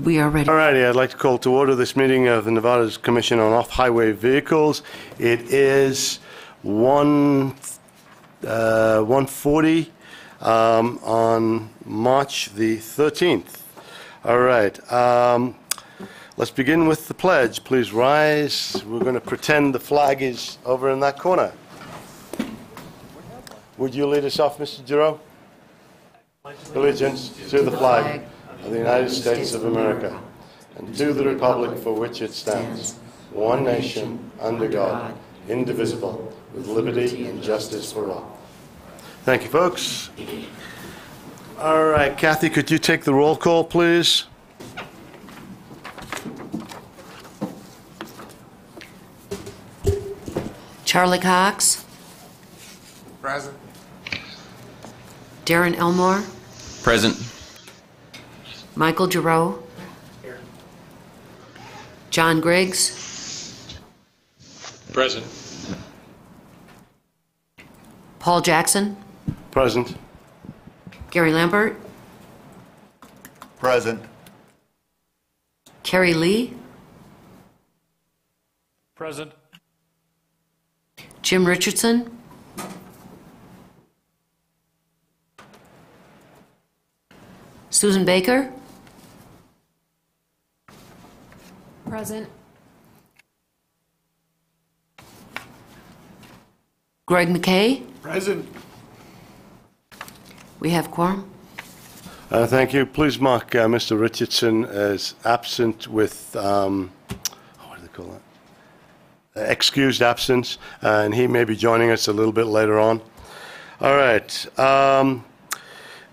We are ready. All righty, I'd like to call to order this meeting of the Nevada's Commission on Off-Highway Vehicles. It is 1:40 on March the 13th. All right, let's begin with the pledge. Please rise. We're going to pretend the flag is over in that corner. Would you lead us off, Mr. Giroux? Allegiance to the flag of the United States of America, and to the republic for which it stands, one nation, under God, indivisible, with liberty and justice for all. Thank you, folks. All right, Kathy, could you take the roll call, please? Charlie Cox. Present. Darren Elmore. Present. Michael Giroux. Here. John Griggs. Present. Paul Jackson. Present. Gary Lambert. Present. Carrie Lee. Present. Jim Richardson. Susan Baker. Present. Greg McKay. Present. We have quorum. Thank you. Please mark Mr. Richardson as absent with, what do they call that? Excused absence, and he may be joining us a little bit later on. All right.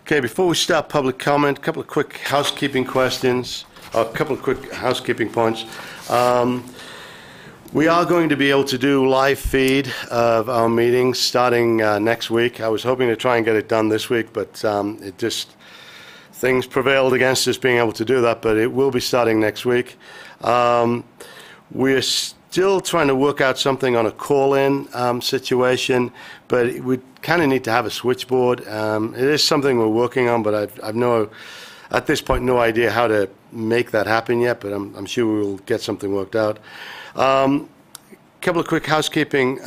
Okay, before we start public comment, a couple of quick housekeeping questions, a couple of quick housekeeping points. We are going to be able to do live feed of our meetings starting next week. I was hoping to try and get it done this week, but things prevailed against us being able to do that, but it will be starting next week. We're still trying to work out something on a call-in situation, but we kind of need to have a switchboard. It is something we're working on, but I've at this point no idea how to make that happen yet, but I'm sure we will get something worked out. Couple of quick housekeeping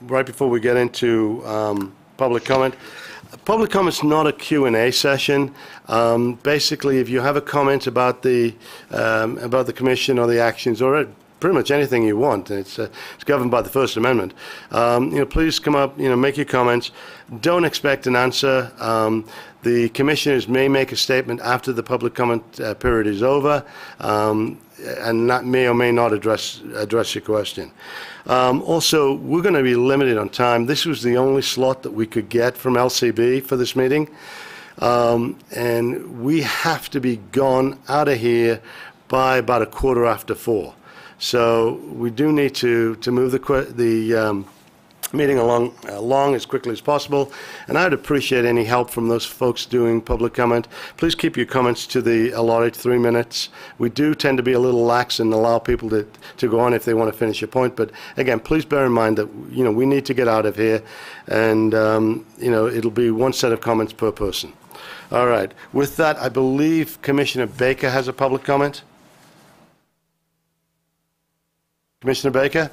right before we get into public comment. Public comment's not a Q&A session. Basically, if you have a comment about the commission or the actions or pretty much anything you want, it's governed by the First Amendment. Please come up, make your comments. Don't expect an answer. The commissioners may make a statement after the public comment period is over, and that may or may not address your question. Also, we're going to be limited on time. This was the only slot that we could get from LCB for this meeting, and we have to be gone out of here by about 4:15. So we do need to move the meeting along as quickly as possible, and I'd appreciate any help from those folks doing public comment. Please keep your comments to the allotted 3 minutes. We do tend to be a little lax and allow people to go on if they want to finish a point, but again, please bear in mind that we need to get out of here, and it'll be one set of comments per person. All right. With that, I believe Commissioner Baker has a public comment. Commissioner Baker?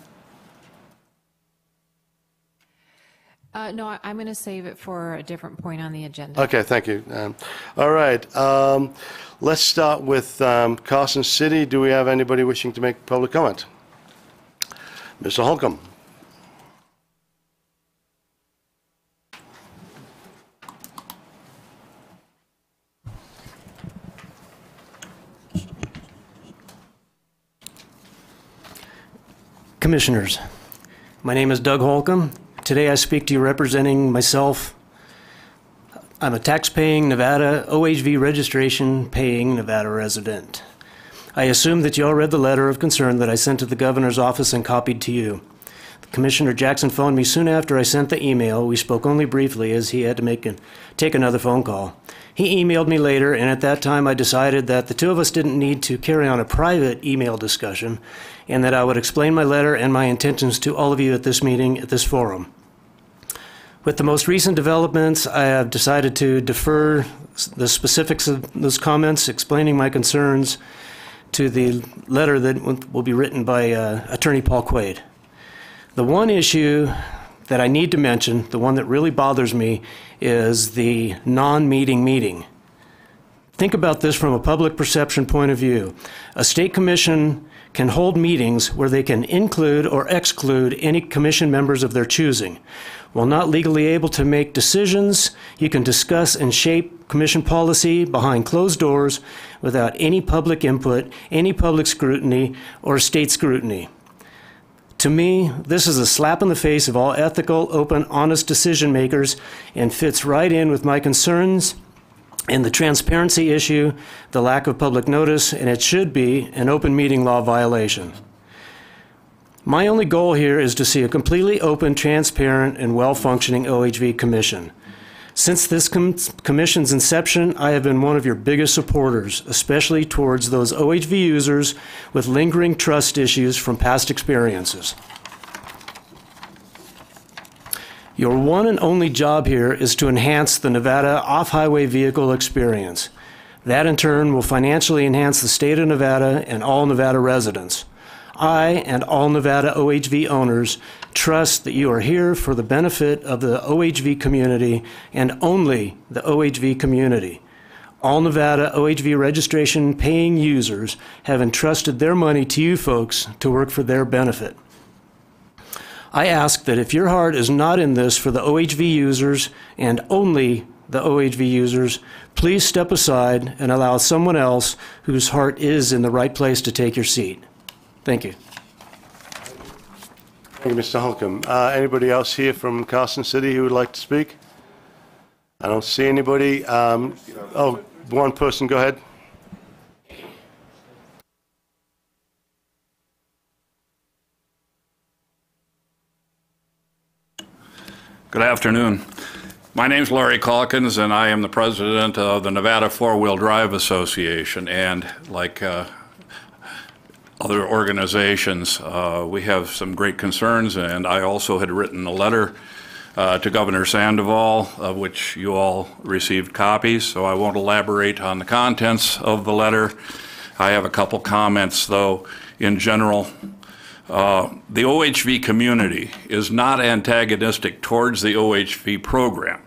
No, I'm going to save it for a different point on the agenda. Okay, thank you. All right. Let's start with Carson City. Do we have anybody wishing to make public comment? Mr. Holcomb. Commissioners, my name is Doug Holcomb. Today I speak to you representing myself. I'm a tax-paying Nevada OHV registration paying Nevada resident. I assume that you all read the letter of concern that I sent to the governor's office and copied to you. Commissioner Jackson phoned me soon after I sent the email. We spoke only briefly as he had to take another phone call. He emailed me later, and at that time I decided that the two of us didn't need to carry on a private email discussion, and that I would explain my letter and my intentions to all of you at this meeting, at this forum. With the most recent developments, I have decided to defer the specifics of those comments explaining my concerns to the letter that will be written by Attorney Paul Quaid. The one issue that I need to mention, the one that really bothers me, is the non-meeting meeting. Think about this from a public perception point of view. A state commission can hold meetings where they can include or exclude any commission members of their choosing. While not legally able to make decisions, you can discuss and shape commission policy behind closed doors without any public input, any public scrutiny, or state scrutiny. To me, this is a slap in the face of all ethical, open, honest decision makers and fits right in with my concerns and the transparency issue, the lack of public notice, and it should be an open meeting law violation. My only goal here is to see a completely open, transparent, and well-functioning OHV commission. Since this commission's inception, I have been one of your biggest supporters, especially towards those OHV users with lingering trust issues from past experiences. Your one and only job here is to enhance the Nevada off-highway vehicle experience. That in turn will financially enhance the state of Nevada and all Nevada residents. I and all Nevada OHV owners trust that you are here for the benefit of the OHV community and only the OHV community. All Nevada OHV registration paying users have entrusted their money to you folks to work for their benefit. I ask that if your heart is not in this for the OHV users and only the OHV users, please step aside and allow someone else whose heart is in the right place to take your seat. Thank you. Thank you, Mr. Holcomb. Anybody else here from Carson City who would like to speak? I don't see anybody. Oh, one person, go ahead. Good afternoon. My name is Larry Calkins, and I am the president of the Nevada Four-Wheel Drive Association. And like other organizations, we have some great concerns, and I also had written a letter to Governor Sandoval, of which you all received copies, so I won't elaborate on the contents of the letter. I have a couple comments, though, in general. The OHV community is not antagonistic towards the OHV program.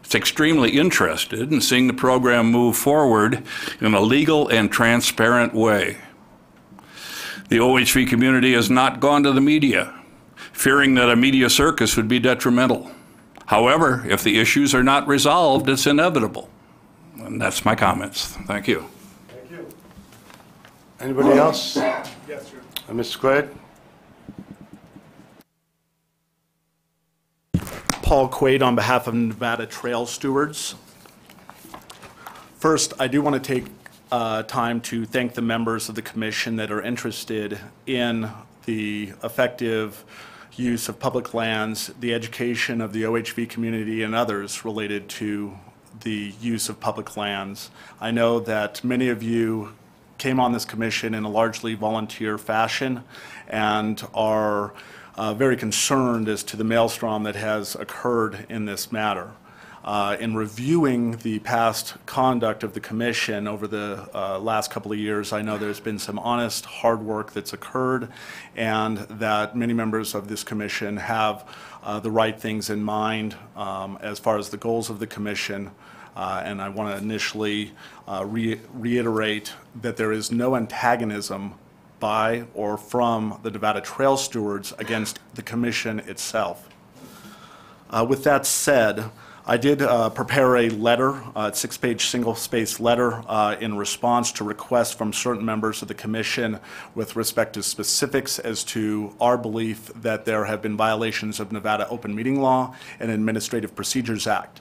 It's extremely interested in seeing the program move forward in a legal and transparent way. The OHV community has not gone to the media, fearing that a media circus would be detrimental. However, if the issues are not resolved, it's inevitable. And that's my comments. Thank you. Thank you. Anybody else? Yes, sir. Mr. Quaid? Paul Quaid on behalf of Nevada Trail Stewards. First, I do want to take time to thank the members of the commission that are interested in the effective use of public lands, the education of the OHV community and others related to the use of public lands. I know that many of you came on this commission in a largely volunteer fashion and are very concerned as to the maelstrom that has occurred in this matter. In reviewing the past conduct of the commission over the last couple of years, I know there's been some honest, hard work that's occurred, and that many members of this commission have the right things in mind as far as the goals of the commission. And I want to initially reiterate that there is no antagonism by or from the Nevada Trail Stewards against the commission itself. With that said, I did prepare a letter, a 6-page single-spaced letter in response to requests from certain members of the commission with respect to specifics as to our belief that there have been violations of Nevada Open Meeting Law and Administrative Procedures Act.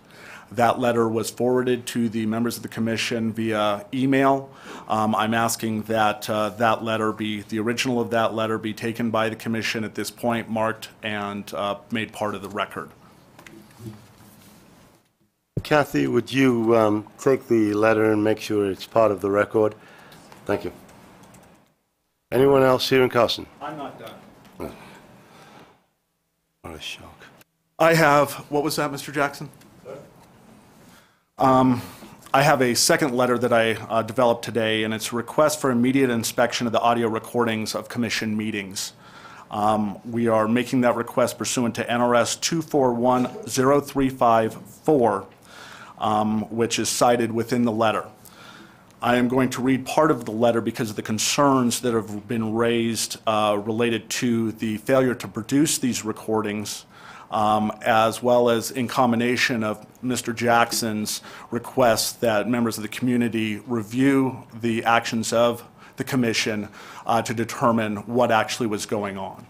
That letter was forwarded to the members of the commission via email. I'm asking that that letter be, the original of that letter be taken by the commission at this point, marked and made part of the record. Kathy, would you take the letter and make sure it's part of the record? Thank you. Anyone else here in Carson? I'm not done. What a shock. I have, what was that, Mr. Jackson? I have a second letter that I developed today, and it's a request for immediate inspection of the audio recordings of commission meetings. We are making that request pursuant to NRS 241035-4, which is cited within the letter. I am going to read part of the letter because of the concerns that have been raised related to the failure to produce these recordings, as well as in combination of Mr. Jackson's request that members of the community review the actions of the commission to determine what actually was going on.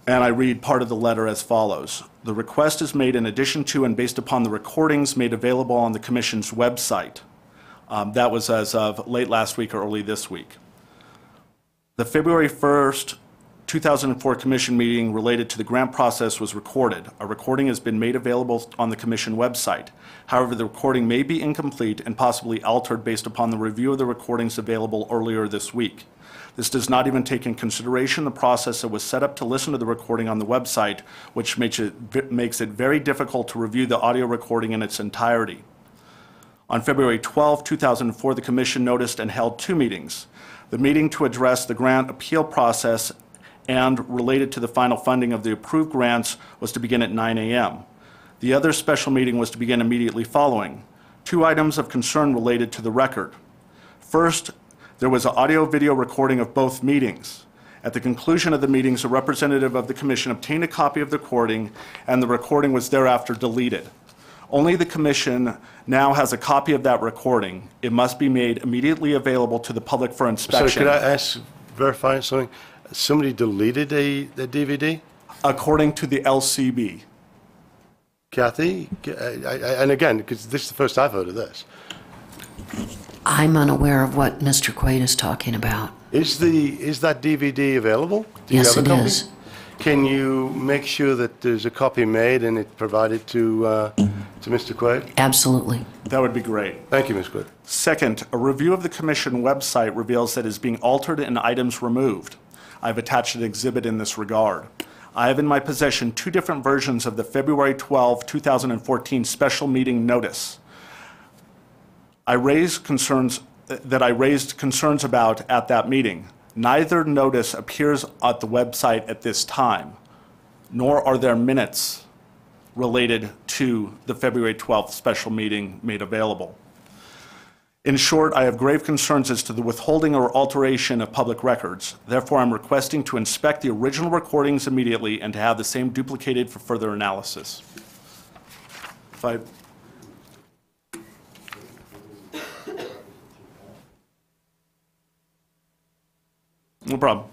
And I read part of the letter as follows. The request is made in addition to and based upon the recordings made available on the commission's website. That was as of late last week or early this week. The February 1st, 2004 commission meeting related to the grant process was recorded. A recording has been made available on the commission website. However, the recording may be incomplete and possibly altered based upon the review of the recordings available earlier this week. This does not even take in consideration the process that was set up to listen to the recording on the website, which makes it very difficult to review the audio recording in its entirety. On February 12, 2004, the commission noticed and held 2 meetings. The meeting to address the grant appeal process and related to the final funding of the approved grants was to begin at 9 a.m. The other special meeting was to begin immediately following. 2 items of concern related to the record. First, there was an audio-video recording of both meetings. At the conclusion of the meetings, a representative of the commission obtained a copy of the recording, and the recording was thereafter deleted. Only the commission now has a copy of that recording. It must be made immediately available to the public for inspection. So could I verify something? Somebody deleted the DVD? According to the LCB. Kathy? And again, because this is the first I've heard of this. I'm unaware of what Mr. Quaid is talking about. Is that DVD available? Do you Yes, have a it copy? is. Can you make sure that there's a copy made and it provided to Mr. Quaid? Absolutely. That would be great. Thank you, Ms. Quaid. Second, a review of the commission website reveals that it is being altered and items removed. I've attached an exhibit in this regard. I have in my possession 2 different versions of the February 12, 2014 special meeting notice. I raised concerns about at that meeting. Neither notice appears at the website at this time, nor are there minutes related to the February 12th special meeting made available. In short, I have grave concerns as to the withholding or alteration of public records. Therefore, I'm requesting to inspect the original recordings immediately and to have the same duplicated for further analysis. No problem.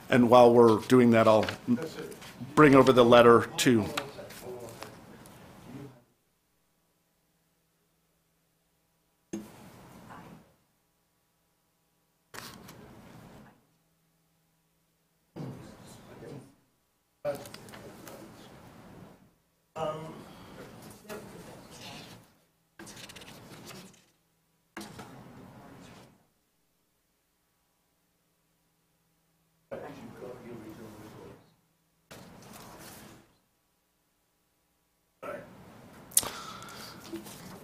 And while we're doing that, I'll bring over the letter to.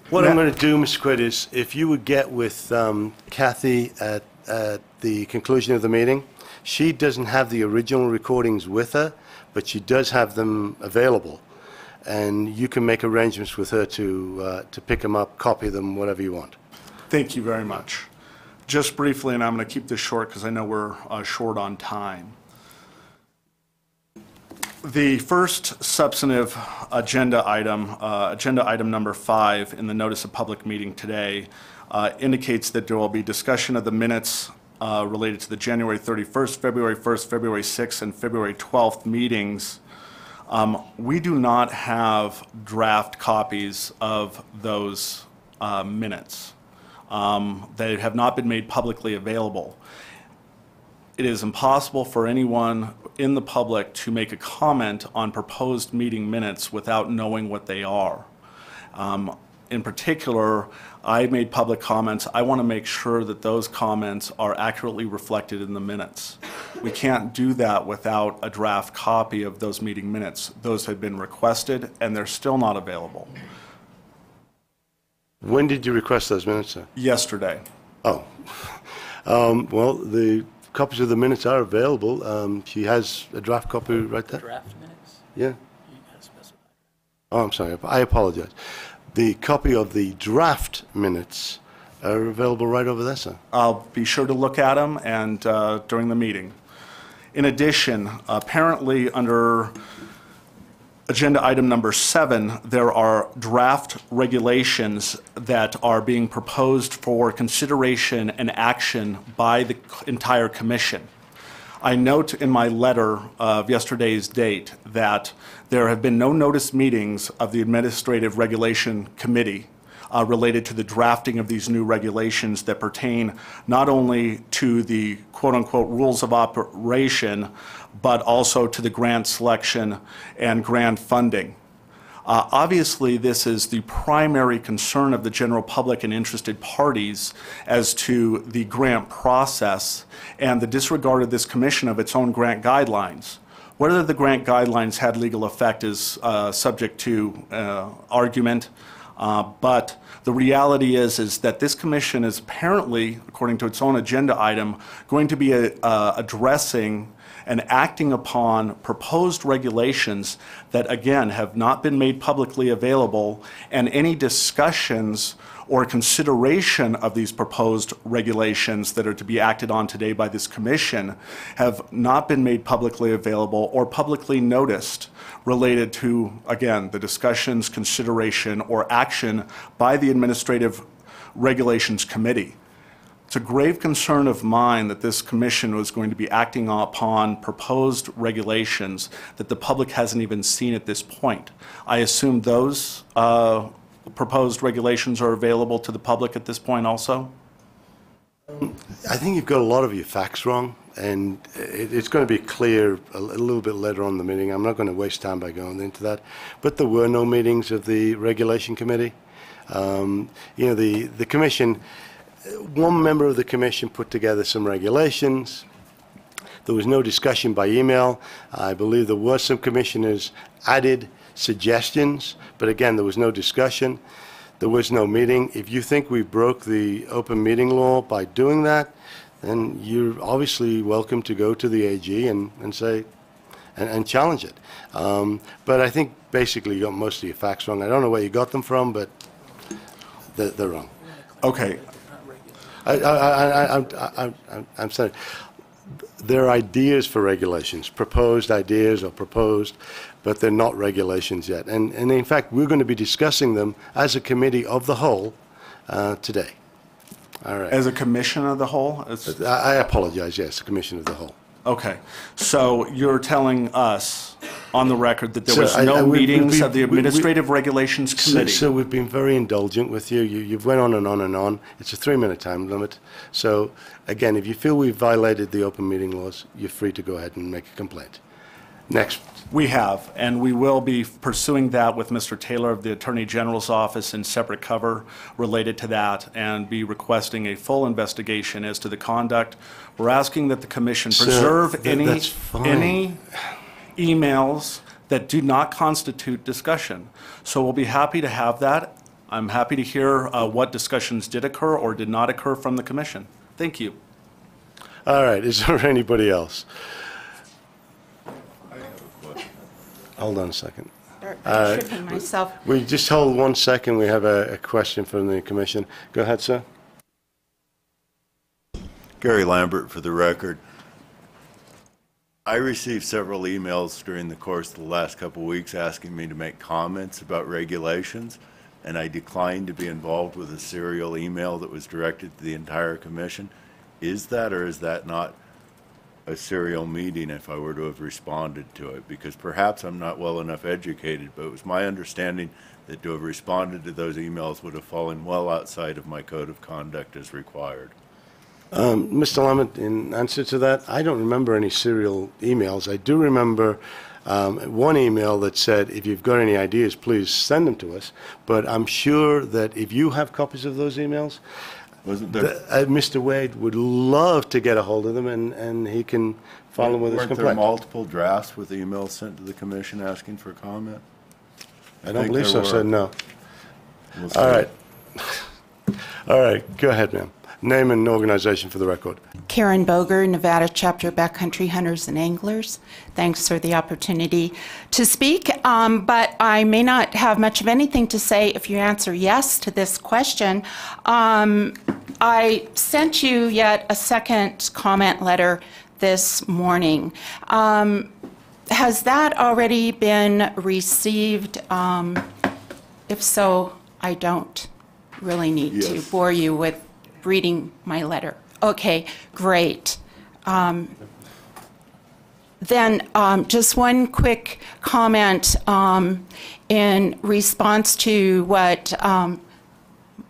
What I'm going to do, Mr. Quaid, is if you would get with Kathy at the conclusion of the meeting. She doesn't have the original recordings with her, but she does have them available. And you can make arrangements with her to pick them up, copy them, whatever you want. Thank you very much. Just briefly, and I'm going to keep this short because I know we're short on time. The first substantive agenda item number 5 in the notice of public meeting today indicates that there will be discussion of the minutes related to the January 31st, February 1st, February 6th, and February 12th meetings We do not have draft copies of those minutes. They have not been made publicly available. It is impossible for anyone in the public to make a comment on proposed meeting minutes without knowing what they are. In particular, I made public comments. I want to make sure that those comments are accurately reflected in the minutes. We can't do that without a draft copy of those meeting minutes. Those have been requested, and they're still not available. When did you request those minutes, sir? Yesterday. Oh. Well, the copies of the minutes are available. She has a draft copy right there. Draft minutes? Yeah. Oh, I'm sorry. I apologize. The copy of the draft minutes are available right over there, sir. I'll be sure to look at them and during the meeting. In addition, apparently under agenda item number 7, there are draft regulations that are being proposed for consideration and action by the entire commission. I note in my letter of yesterday's date that there have been no notice meetings of the Administrative Regulation Committee related to the drafting of these new regulations that pertain not only to the quote-unquote rules of operation, but also to the grant selection and grant funding. Obviously, this is the primary concern of the general public and interested parties as to the grant process and the disregard of this commission of its own grant guidelines. Whether the grant guidelines had legal effect is subject to argument, but the reality is that this commission is apparently, according to its own agenda item, going to be addressing and acting upon proposed regulations that, again, have not been made publicly available, and any discussions or consideration of these proposed regulations that are to be acted on today by this commission have not been made publicly available or publicly noticed related to, again, the discussions, consideration, or action by the Administrative Regulations Committee. It's a grave concern of mine that this commission was going to be acting upon proposed regulations that the public hasn't even seen at this point. I assume those proposed regulations are available to the public at this point also? I think you've got a lot of your facts wrong, and it's going to be clear a little bit later on in the meeting. I'm not going to waste time by going into that. But there were no meetings of the Regulation Committee. You know, the commission, one member of the commission put together some regulations. There was no discussion by email. I believe there were some commissioners added suggestions, but again, there was no discussion. There was no meeting. If you think we broke the open meeting law by doing that, then you're obviously welcome to go to the AG and say, and challenge it. But I think basically you got most of your facts wrong. I don't know where you got them from, but they're wrong. Okay. I'm sorry. There are ideas for regulations, proposed ideas or proposed, but they're not regulations yet. And in fact, we're going to be discussing them as a committee of the whole today. All right. As a commission of the whole? I apologize, yes, a commission of the whole. Okay. So you're telling us on the record that there was no meetings of the Administrative Regulations Committee? So we've been very indulgent with you. You've went on and on and on. It's a 3-minute time limit. So again, if you feel we've violated the open meeting laws, you're free to go ahead and make a complaint. Next. We have, and we will be pursuing that with Mr. Taylor of the Attorney General's office in separate cover related to that, and be requesting a full investigation as to the conduct. We're asking that the commission preserve any emails that do not constitute discussion. So we'll be happy to have that. I'm happy to hear what discussions did occur or did not occur from the commission. Thank you. All right. Is there anybody else? Hold on a second. Should be myself. We just hold 1 second. We have a question from the commission. Go ahead, sir. Gary Lambert for the record. I received several emails during the course of the last couple of weeks asking me to make comments about regulations, and I declined to be involved with a serial email that was directed to the entire commission. Is that or is that not a serial meeting if I were to have responded to it, because perhaps I'm not well enough educated, but it was my understanding that to have responded to those emails would have fallen well outside of my code of conduct as required. Mr. Lamont, in answer to that, I don't remember any serial emails. I do remember one email that said, if you've got any ideas, please send them to us. But I'm sure that if you have copies of those emails, Mr. Wade would love to get a hold of them, and he can follow with his Weren't there complaint. multiple drafts with emails sent to the commission asking for comment? I don't think believe so, there sir, were. no. We'll see. All right. All right, go ahead, ma'am. Name and organization for the record. Karen Boger, Nevada Chapter Backcountry Hunters and Anglers. Thanks for the opportunity to speak, but I may not have much of anything to say if you answer yes to this question. I sent you yet a second comment letter this morning. Has that already been received? If so, I don't really need to bore you with reading my letter. Okay, great. Then just one quick comment in response to what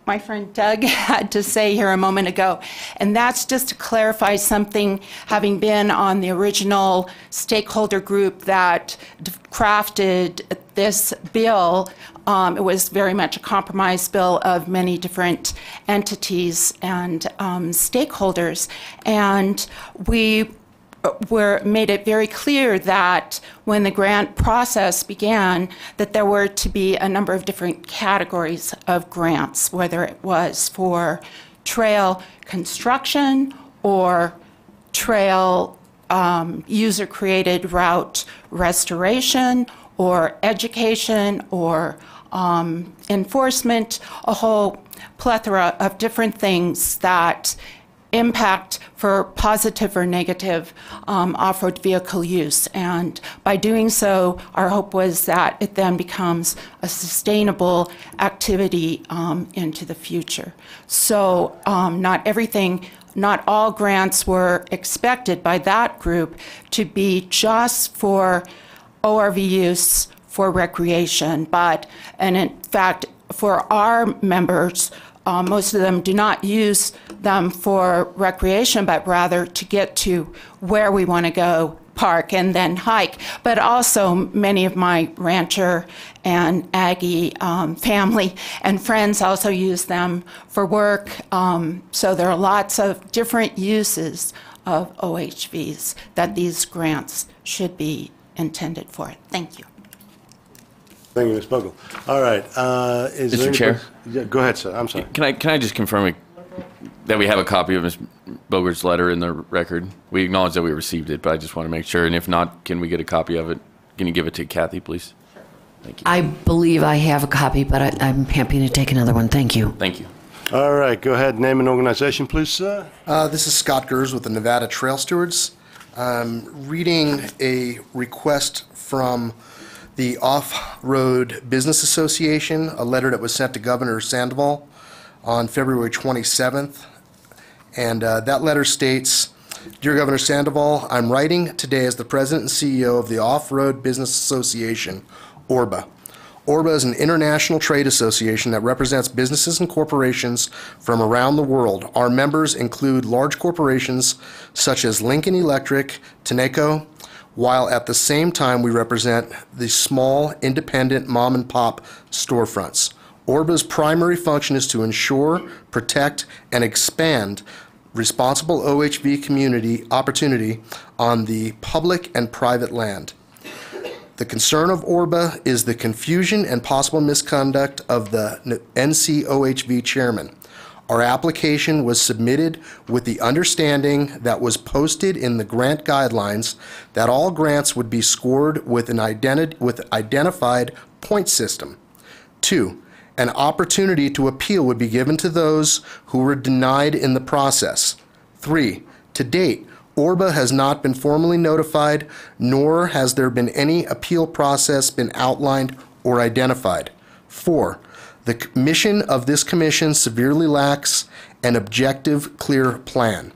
my friend Doug had to say here a moment ago, and that's just to clarify something, having been on the original stakeholder group that crafted this bill. It was very much a compromise bill of many different entities and stakeholders, and we made it very clear that when the grant process began, that there were to be a number of different categories of grants, whether it was for trail construction or trail user-created route restoration or education or enforcement, a whole plethora of different things that impact for positive or negative off-road vehicle use. And by doing so, our hope was that it then becomes a sustainable activity into the future. So not all grants were expected by that group to be just for ORV use for recreation, and in fact, for our members, most of them do not use them for recreation, but rather to get to where we want to go, park, and then hike. But also, many of my rancher and Aggie family and friends also use them for work. So there are lots of different uses of OHVs that these grants should be intended for. Thank you. Thank you, Ms. Bogle. All right. Mr. Chair? Yeah, go ahead, sir. I'm sorry. Can I just confirm that we have a copy of Ms. Boger's letter in the record? We acknowledge that we received it, but I just want to make sure. And if not, can we get a copy of it? Can you give it to Kathy, please? Thank you. I believe I have a copy, but I'm happy to take another one. Thank you. Thank you. All right. Go ahead. Name and organization, please, sir. This is Scott Gers with the Nevada Trail Stewards. Reading a request from the Off-Road Business Association, a letter that was sent to Governor Sandoval on February 27th. And that letter states, Dear Governor Sandoval, I'm writing today as the President and CEO of the Off-Road Business Association, ORBA. ORBA is an international trade association that represents businesses and corporations from around the world. Our members include large corporations such as Lincoln Electric, Tenneco, while at the same time we represent the small, independent mom-and-pop storefronts. ORBA's primary function is to ensure, protect, and expand responsible OHV community opportunity on the public and private land. The concern of ORBA is the confusion and possible misconduct of the NCOHV chairman. Our application was submitted with the understanding that was posted in the grant guidelines that all grants would be scored with an identified point system. 2, an opportunity to appeal would be given to those who were denied in the process. 3, to date, ORBA has not been formally notified, nor has there been any appeal process been outlined or identified. 4, the mission of this commission severely lacks an objective, clear plan.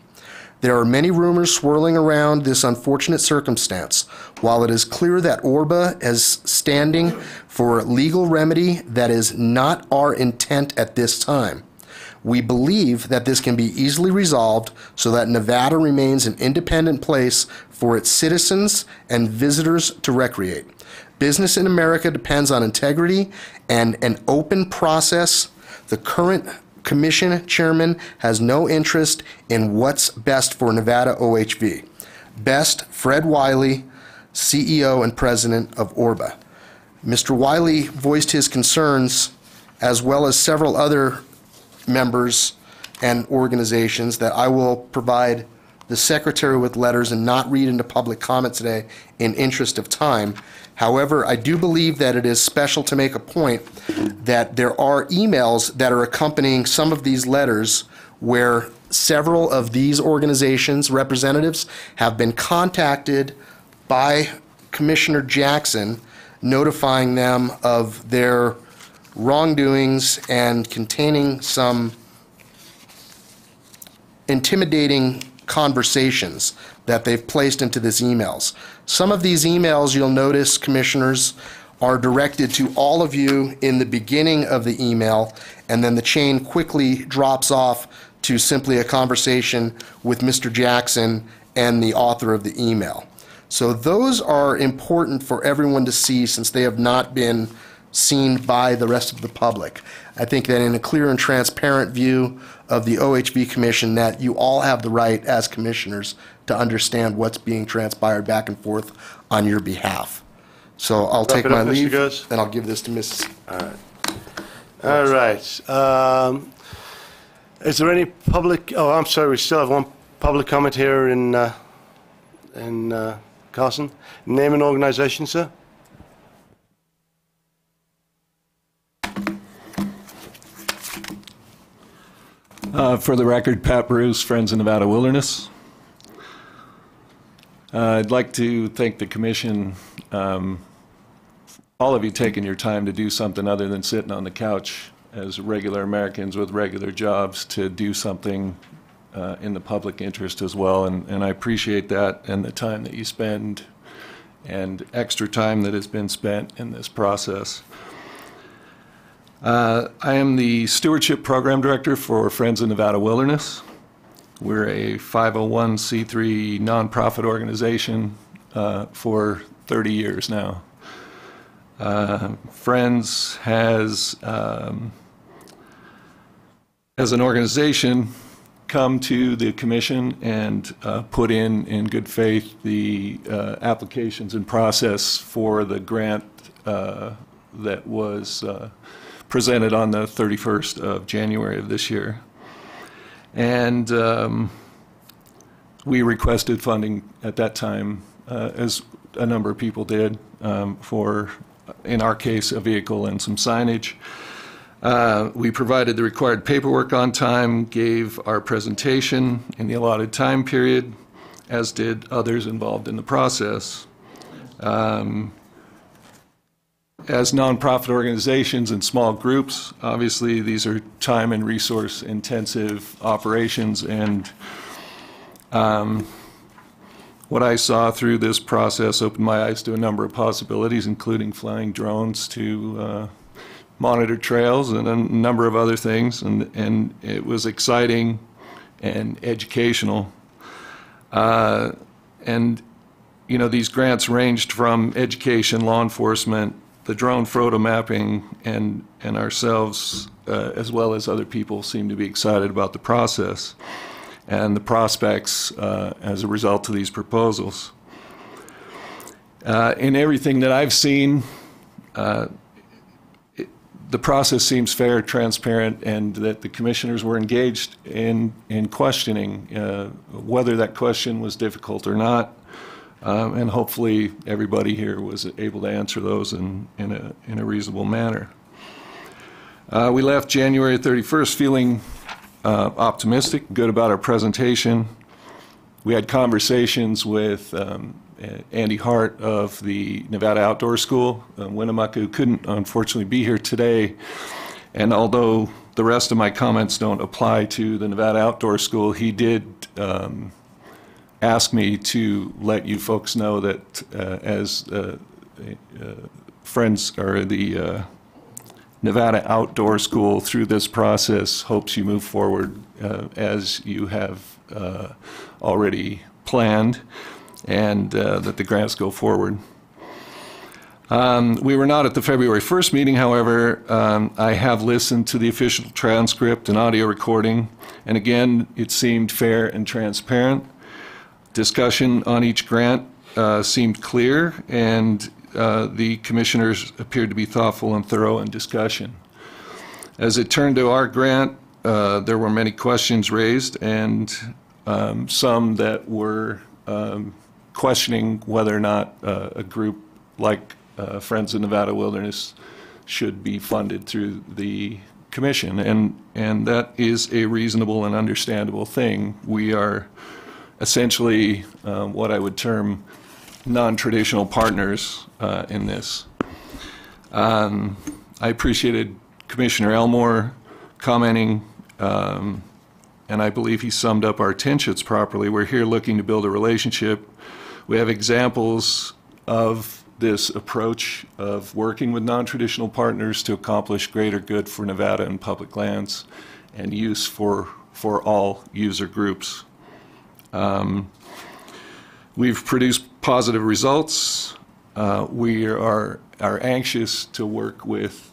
There are many rumors swirling around this unfortunate circumstance. While it is clear that ORBA is standing for legal remedy, that is not our intent at this time. We believe that this can be easily resolved so that Nevada remains an independent place for its citizens and visitors to recreate. Business in America depends on integrity and an open process. The current Commission Chairman has no interest in what's best for Nevada OHV. Best, Fred Wiley, CEO and President of ORBA. Mr. Wiley voiced his concerns, as well as several other members and organizations, that I will provide the Secretary with letters and not read into public comment today in interest of time. However, I do believe that it is special to make a point that there are emails that are accompanying some of these letters where several of these organizations' representatives have been contacted by Commissioner Jackson, notifying them of their wrongdoings and containing some intimidating conversations that they've placed into these emails. Some of these emails, you'll notice, Commissioners, are directed to all of you in the beginning of the email, and then the chain quickly drops off to simply a conversation with Mr. Jackson and the author of the email. So those are important for everyone to see, since they have not been seen by the rest of the public. I think that in a clear and transparent view of the OHV Commission, that you all have the right as commissioners to understand what's being transpired back and forth on your behalf. So I'll take my leave, and I'll give this to Mrs. All right. Is there any public, oh, I'm sorry, we still have one public comment here in Carson. Name and organization, sir? For the record, Pat Bruce, Friends of Nevada Wilderness. I'd like to thank the Commission, all of you taking your time to do something other than sitting on the couch as regular Americans with regular jobs, to do something in the public interest as well. And I appreciate that, and the time that you spend and extra time that has been spent in this process. I am the Stewardship Program Director for Friends of Nevada Wilderness. We're a 501c3 nonprofit organization for 30 years now. Friends has, as an organization, come to the Commission and put in good faith the applications and process for the grant that was presented on the 31st of January of this year. And we requested funding at that time, as a number of people did, for, in our case, a vehicle and some signage. We provided the required paperwork on time, gave our presentation in the allotted time period, as did others involved in the process. As nonprofit organizations and small groups, obviously these are time and resource intensive operations, and what I saw through this process opened my eyes to a number of possibilities, including flying drones to monitor trails and a number of other things, and it was exciting and educational. And you know, these grants ranged from education, law enforcement, the drone photo mapping, and ourselves, as well as other people, seem to be excited about the process and the prospects as a result of these proposals. In everything that I've seen, the process seems fair, transparent, and that the commissioners were engaged in questioning whether that question was difficult or not. And hopefully everybody here was able to answer those in a reasonable manner. We left January 31st feeling optimistic, good about our presentation. We had conversations with Andy Hart of the Nevada Outdoor School, Winnemucca, who couldn't unfortunately be here today. And although the rest of my comments don't apply to the Nevada Outdoor School, he did asked me to let you folks know that as friends or the Nevada Outdoor School through this process hopes you move forward as you have already planned, and that the grants go forward. We were not at the February 1st meeting, however. I have listened to the official transcript and audio recording, and again, it seemed fair and transparent. Discussion on each grant seemed clear, and the commissioners appeared to be thoughtful and thorough in discussion. As it turned to our grant, there were many questions raised, and some that were questioning whether or not a group like Friends of Nevada Wilderness should be funded through the commission, and that is a reasonable and understandable thing. We are essentially what I would term non-traditional partners in this. I appreciated Commissioner Elmore commenting, and I believe he summed up our intentions properly. We're here looking to build a relationship. We have examples of this approach of working with non-traditional partners to accomplish greater good for Nevada and public lands and use for all user groups. We've produced positive results. We are anxious to work with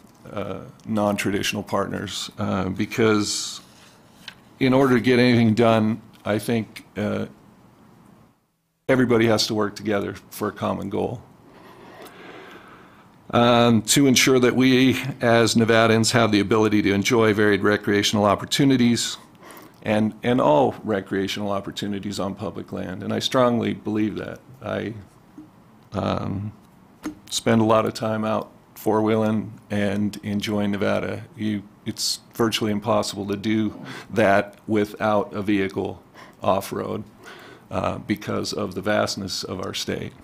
non-traditional partners because in order to get anything done, I think everybody has to work together for a common goal. To ensure that we as Nevadans have the ability to enjoy varied recreational opportunities and all recreational opportunities on public land. And I strongly believe that. I spend a lot of time out four-wheeling and enjoying Nevada. It's virtually impossible to do that without a vehicle off-road because of the vastness of our state.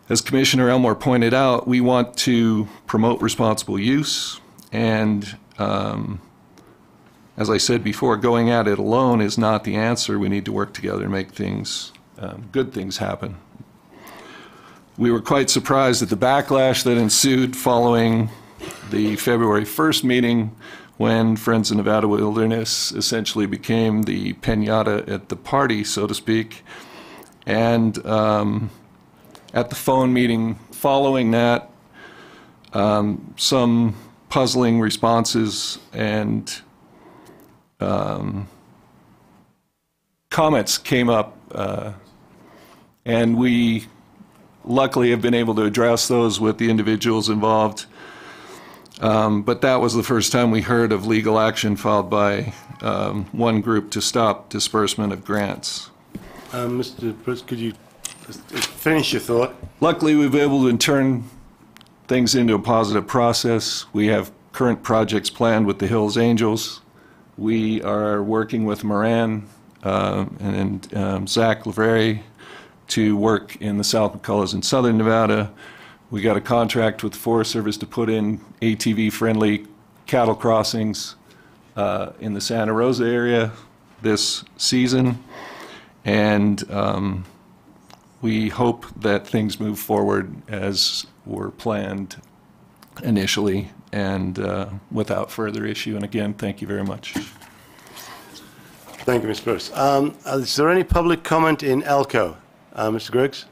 As Commissioner Elmore pointed out, we want to promote responsible use, and as I said before, going at it alone is not the answer. We need to work together to make things, good things happen. We were quite surprised at the backlash that ensued following the February 1st meeting when Friends of Nevada Wilderness essentially became the piñata at the party, so to speak. And at the phone meeting following that, some puzzling responses and comments came up, and we luckily have been able to address those with the individuals involved. But that was the first time we heard of legal action filed by one group to stop disbursement of grants. Mr. President, could you finish your thought? Luckily, we've been able to turn things into a positive process. We have current projects planned with the Hills Angels. We are working with Moran and Zach Laveri to work in the South McCullough in southern Nevada. We got a contract with the Forest Service to put in ATV-friendly cattle crossings in the Santa Rosa area this season, and we hope that things move forward as were planned initially and without further issue. And again, thank you very much. Thank you, Mr. Bruce. Is there any public comment in Elko? Mr. Griggs?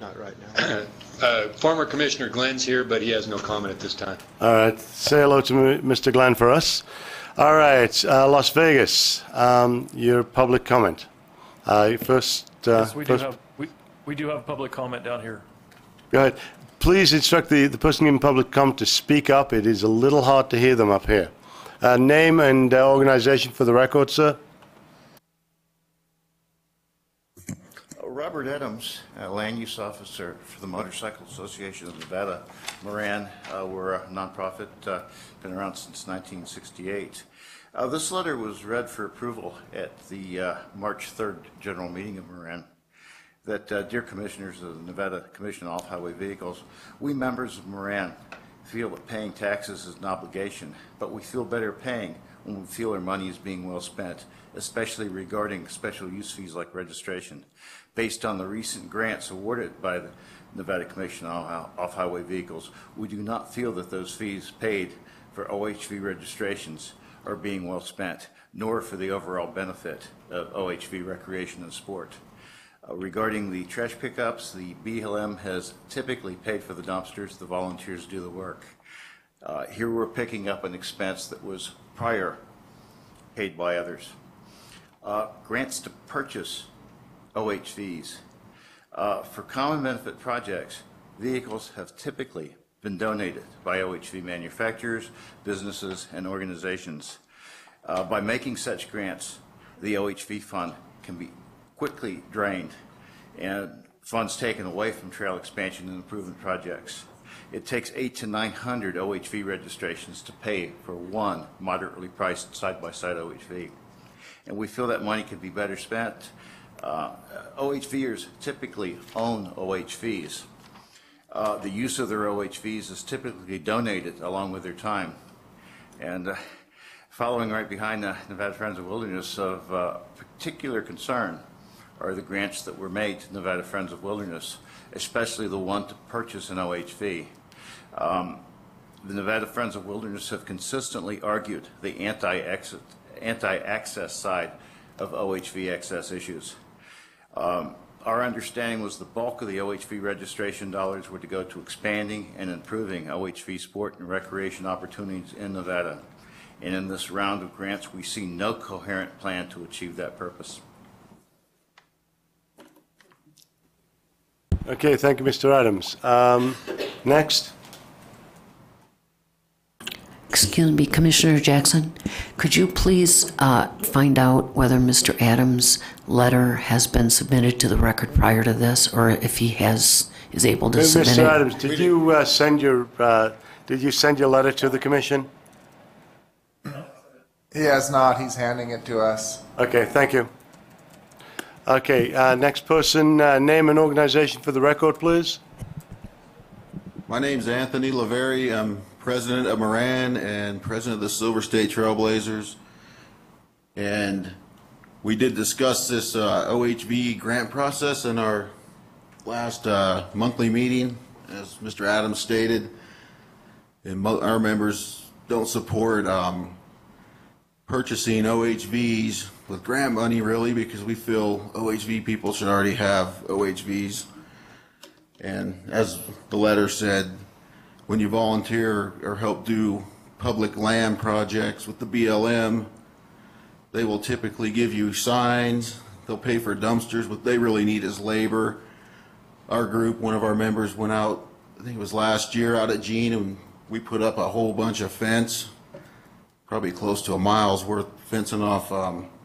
Not right now. Former Commissioner Glenn's here, but he has no comment at this time. All right. Say hello to Mr. Glenn for us. All right. Las Vegas, your public comment. First. Yes, we do have public comment down here. Go ahead. Please instruct the person giving public comment to speak up. It is a little hard to hear them up here. Name and organization for the record, sir. Robert Adams, Land Use Officer for the Motorcycle Association of Nevada, Moran. We're a nonprofit, been around since 1968. This letter was read for approval at the March 3rd general meeting of Moran. That, dear commissioners of the Nevada Commission on Off-Highway Vehicles, we members of Moran feel that paying taxes is an obligation, but we feel better paying when we feel our money is being well spent, especially regarding special use fees like registration. Based on the recent grants awarded by the Nevada Commission on Off-Highway Vehicles, we do not feel that those fees paid for OHV registrations are being well spent, nor for the overall benefit of OHV recreation and sport. Regarding the trash pickups, the BLM has typically paid for the dumpsters. The volunteers do the work. Here we're picking up an expense that was prior paid by others. Grants to purchase OHVs. For common benefit projects, vehicles have typically been donated by OHV manufacturers, businesses, and organizations. By making such grants, the OHV fund can be quickly drained and funds taken away from trail expansion and improvement projects. It takes 800 to 900 OHV registrations to pay for one moderately priced side-by-side OHV. And we feel that money could be better spent. OHVers typically own OHVs. The use of their OHVs is typically donated along with their time. And following right behind the Nevada Friends of Wilderness, of particular concern are the grants that were made to Nevada Friends of Wilderness, especially the one to purchase an OHV. The Nevada Friends of Wilderness have consistently argued the anti-access side of OHV access issues. Our understanding was the bulk of the OHV registration dollars were to go to expanding and improving OHV sport and recreation opportunities in Nevada. And in this round of grants, we see no coherent plan to achieve that purpose. Okay, thank you, Mr. Adams. Next. Excuse me, Commissioner Jackson, could you please find out whether Mr. Adams' letter has been submitted to the record prior to this, or if he is able to submit it? Mr. Adams, did you send your letter to the commission? He has not. He's handing it to us. Okay, thank you. Okay, next person, name and organization for the record, please. My name's Anthony Laveri. I'm president of Moran and president of the Silver State Trailblazers. And we did discuss this OHV grant process in our last monthly meeting, as Mr. Adams stated. And our members don't support purchasing OHVs with grant money, really, because we feel OHV people should already have OHVs. And as the letter said, when you volunteer or help do public land projects with the BLM, they will typically give you signs, they'll pay for dumpsters. What they really need is labor. Our group, one of our members went out, I think it was last year, out at Jean, and we put up a whole bunch of fence, probably close to a mile's worth fencing off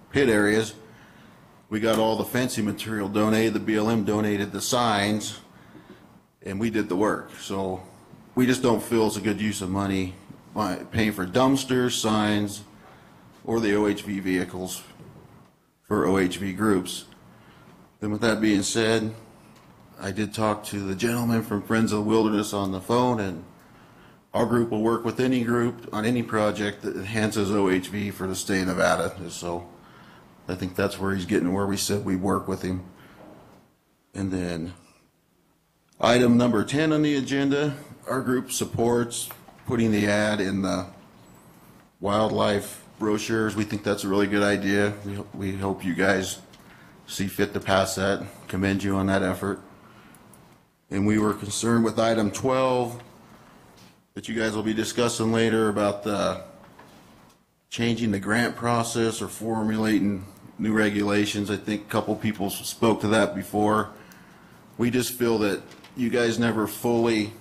pit areas. We got all the fencing material donated, the BLM donated the signs, and we did the work. So we just don't feel it's a good use of money by paying for dumpsters, signs, or the OHV vehicles for OHV groups. Then with that being said, I did talk to the gentleman from Friends of the Wilderness on the phone, and our group will work with any group on any project that enhances OHV for the state of Nevada. So I think that's where he's getting where we said we work with him. And then item number 10 on the agenda, our group supports putting the ad in the wildlife brochures. We think that's a really good idea. We hope you guys see fit to pass that. Commend you on that effort. And we were concerned with item 12 that you guys will be discussing later about the changing the grant process or formulating new regulations. I think a couple people spoke to that before. We just feel that you guys never fully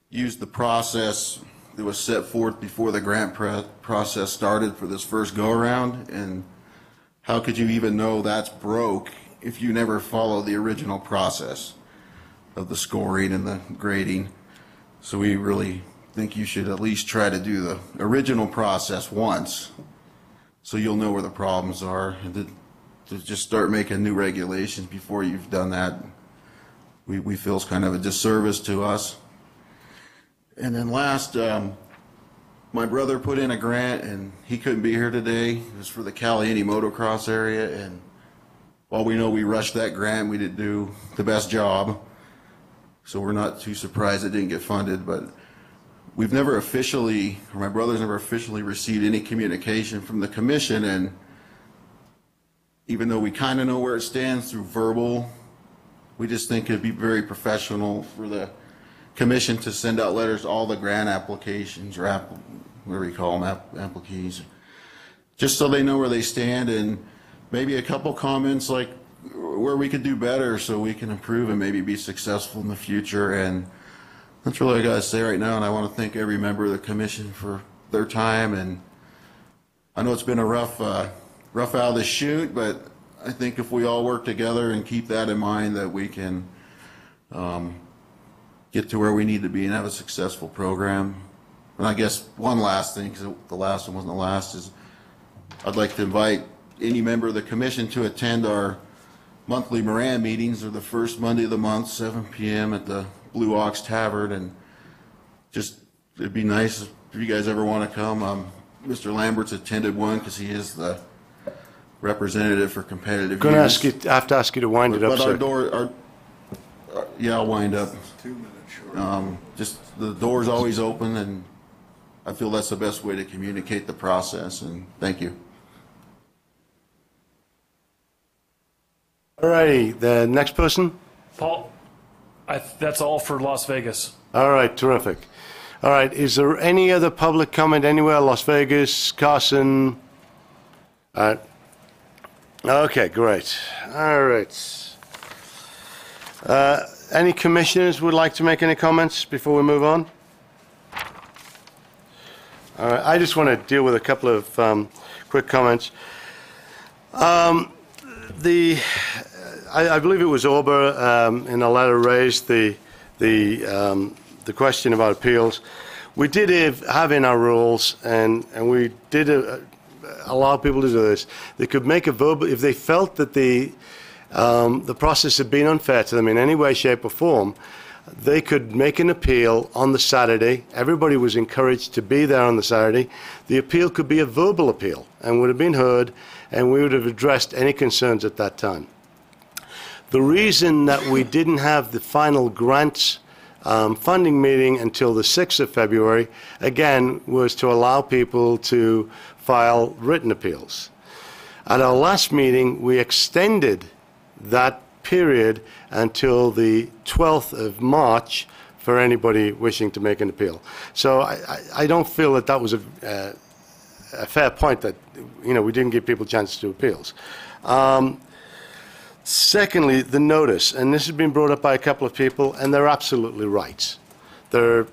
used the process that was set forth before the grant process started for this first go-around, and how could you even know that's broke if you never follow the original process of the scoring and the grading? So we really think you should at least try to do the original process once, so you'll know where the problems are, and to just start making new regulations before you've done that, we feel is kind of a disservice to us. And then last, my brother put in a grant, and he couldn't be here today. It was for the Caliente motocross area, and while we know we rushed that grant, we didn't do the best job. So we're not too surprised it didn't get funded, but we've never officially, or my brother's never officially received any communication from the commission, and even though we kind of know where it stands through verbal, we just think it'd be very professional for the commission to send out letters to all the grant applications, or whatever you call them, applications, just so they know where they stand, and maybe a couple comments like where we could do better so we can improve and maybe be successful in the future. And that's really what I got to say right now, and I want to thank every member of the commission for their time. And I know it's been a rough out of the chute, but I think if we all work together and keep that in mind, that we can get to where we need to be and have a successful program. And I guess one last thing, because the last one wasn't the last, is I'd like to invite any member of the commission to attend our monthly Moran meetings. They're the first Monday of the month, 7 p.m. at the Blue Ox Tavern, and just it'd be nice if you guys ever want to come. Mr. Lambert's attended one because he is the representative for competitive use. I have to ask you to wind it up, sir. But yeah, I'll wind up. 2 minutes short. Just the door's always open, and I feel that's the best way to communicate the process, and thank you. All righty, the next person? Paul, that's all for Las Vegas. All right, terrific. All right, is there any other public comment anywhere? Las Vegas, Carson? All right. Okay, great. All right. Any commissioners would like to make any comments before we move on? All right, I just want to deal with a couple of quick comments. I believe it was Orber in a letter raised the question about appeals. We did have in our rules, and we did allow people to do this. They could make a verbal, if they felt that the process had been unfair to them in any way, shape, or form, they could make an appeal on the Saturday. Everybody was encouraged to be there on the Saturday. The appeal could be a verbal appeal and would have been heard, and we would have addressed any concerns at that time. The reason that we didn't have the final grants funding meeting until the 6th of February, again, was to allow people to file written appeals. At our last meeting, we extended that period until the 12th of March for anybody wishing to make an appeal. So I don't feel that that was a fair point, that we didn't give people a chance to do appeals. Secondly, the notice, and this has been brought up by a couple of people, and they're absolutely right. There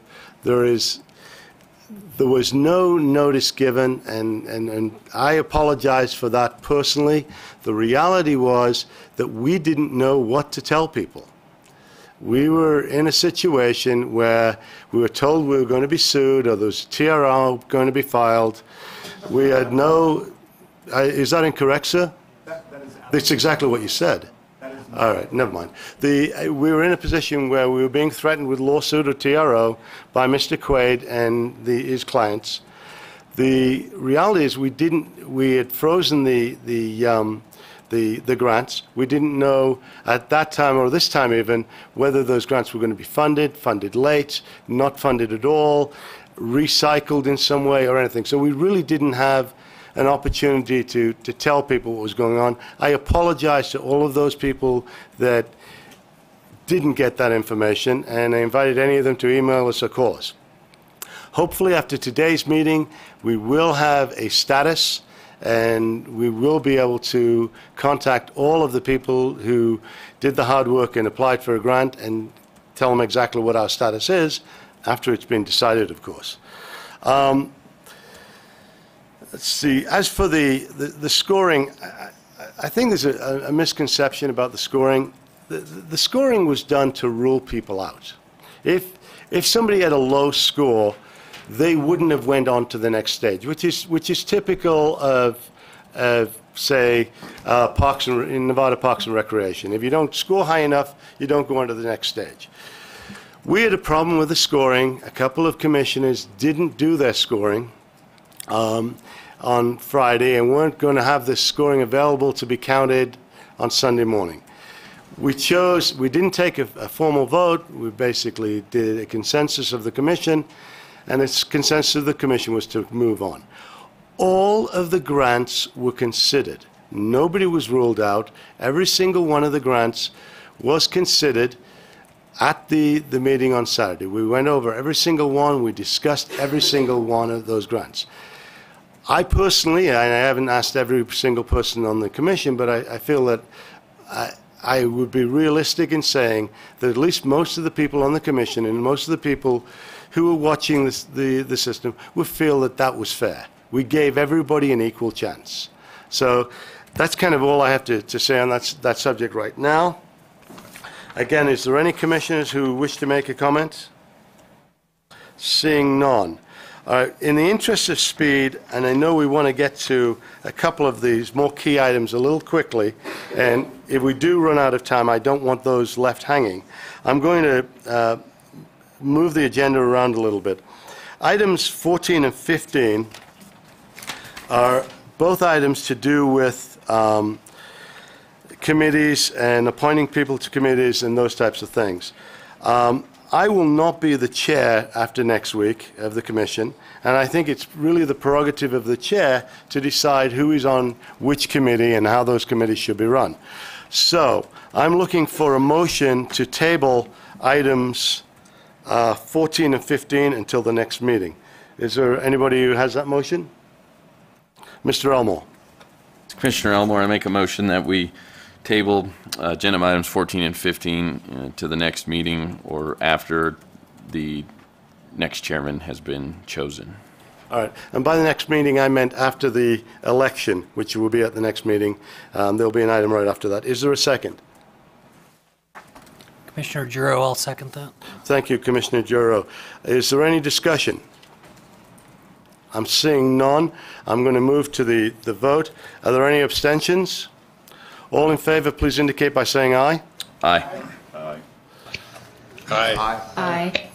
was no notice given, and I apologize for that personally. The reality was that we didn't know what to tell people. We were in a situation where we were told we were going to be sued, or there was a TRO going to be filed. We had no... is that incorrect, sir? That's exactly what you said. All right, never mind. We were in a position where we were being threatened with lawsuit or TRO by Mr. Quaid and his clients. The reality is we had frozen the grants. We didn't know at that time, or this time even, whether those grants were going to be funded late, not funded at all, recycled in some way or anything. So we really didn't have an opportunity to tell people what was going on. I apologize to all of those people that didn't get that information, and I invited any of them to email us or call us. Hopefully after today's meeting, we will have a status, and we will be able to contact all of the people who did the hard work and applied for a grant and tell them exactly what our status is after it's been decided, of course. Let's see, as for the scoring, I think there's a misconception about the scoring. The scoring was done to rule people out. If somebody had a low score, they wouldn't have went on to the next stage, which is typical of say, in Nevada Parks and Recreation. If you don't score high enough, you don't go on to the next stage. We had a problem with the scoring. A couple of commissioners didn't do their scoring on Friday and weren't going to have this scoring available to be counted on Sunday morning. We didn't take a formal vote. We basically did a consensus of the commission, and the consensus of the commission was to move on. All of the grants were considered. Nobody was ruled out. Every single one of the grants was considered at the meeting on Saturday. We went over every single one. We discussed every single one of those grants. I personally, and I haven't asked every single person on the commission, but I feel that I would be realistic in saying that at least most of the people on the commission and most of the people who were watching the system would feel that that was fair. We gave everybody an equal chance. So that's kind of all I have to say on that subject right now. Again, is there any commissioners who wish to make a comment? Seeing none. In the interest of speed, and I know we want to get to a couple of these more key items a little quickly, and if we do run out of time, I don't want those left hanging. I'm going to move the agenda around a little bit. Items 14 and 15 are both items to do with committees and appointing people to committees and those types of things. I will not be the chair after next week of the commission, and I think it's really the prerogative of the chair to decide who is on which committee and how those committees should be run. So I'm looking for a motion to table items 14 and 15 until the next meeting. Is there anybody who has that motion? Mr. Elmore. Commissioner Elmore, I make a motion that we table agenda items 14 and 15 to the next meeting or after the next chairman has been chosen. All right. And by the next meeting, I meant after the election, which will be at the next meeting. There'll be an item right after that. Is there a second? Commissioner Giroux, I'll second that. Thank you, Commissioner Giroux. Is there any discussion? I'm seeing none. I'm going to move to the vote. Are there any abstentions? All in favor, please indicate by saying aye. Aye. Aye. Aye.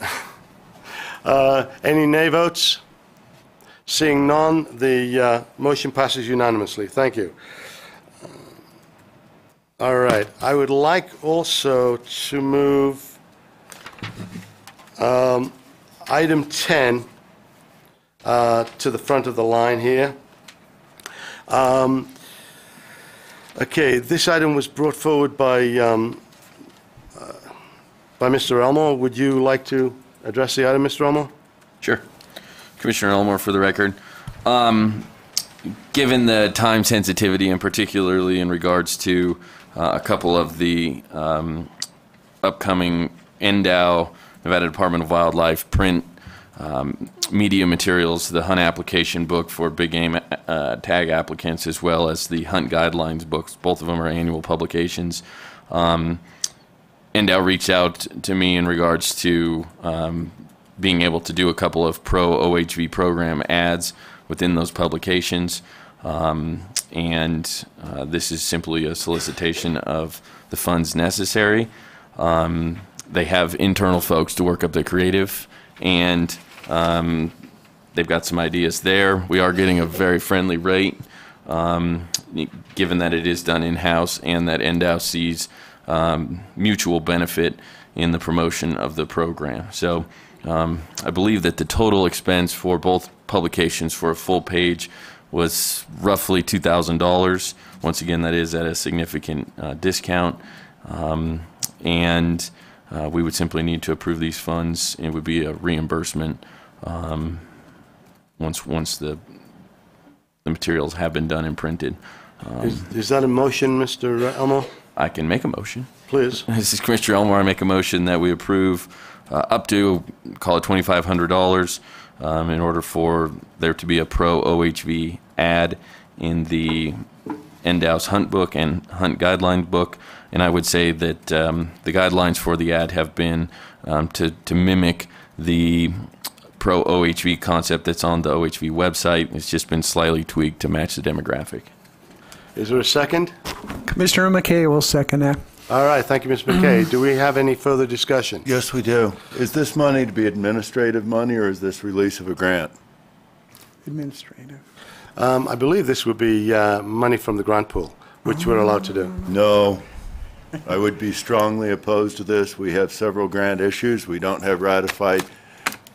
Aye. Any nay votes? Seeing none, the motion passes unanimously. Thank you. All right. I would like also to move item 10 to the front of the line here. Okay, this item was brought forward by Mr. Elmore. Would you like to address the item, Mr. Elmore? Sure. Commissioner Elmore, for the record. Given the time sensitivity, and particularly in regards to a couple of the upcoming NDOW, Nevada Department of Wildlife, print media materials, the hunt application book for big game tag applicants, as well as the hunt guidelines books. Both of them are annual publications. NDOW reached out to me in regards to being able to do a couple of pro OHV program ads within those publications. This is simply a solicitation of the funds necessary. They have internal folks to work up the creative, and they've got some ideas there. We are getting a very friendly rate, given that it is done in-house and that NDOW sees mutual benefit in the promotion of the program. So I believe that the total expense for both publications for a full page was roughly $2,000. Once again, that is at a significant discount. We would simply need to approve these funds. It would be a reimbursement once the materials have been done and printed. Is that a motion, Mr. Elmore? I can make a motion. Please. This is Commissioner Elmore. I make a motion that we approve up to, call it $2,500, in order for there to be a pro OHV ad in the NDOW's hunt book and hunt guideline book. And I would say that the guidelines for the ad have been to mimic the pro OHV concept that's on the OHV website. It's just been slightly tweaked to match the demographic. Is there a second? Commissioner McKay will second that. All right, thank you, Ms. McKay. Do we have any further discussion? Yes, we do. Is this money to be administrative money, or is this release of a grant? Administrative. I believe this would be money from the grant pool, which we're allowed to do. No. I would be strongly opposed to this. We have several grant issues. We don't have ratified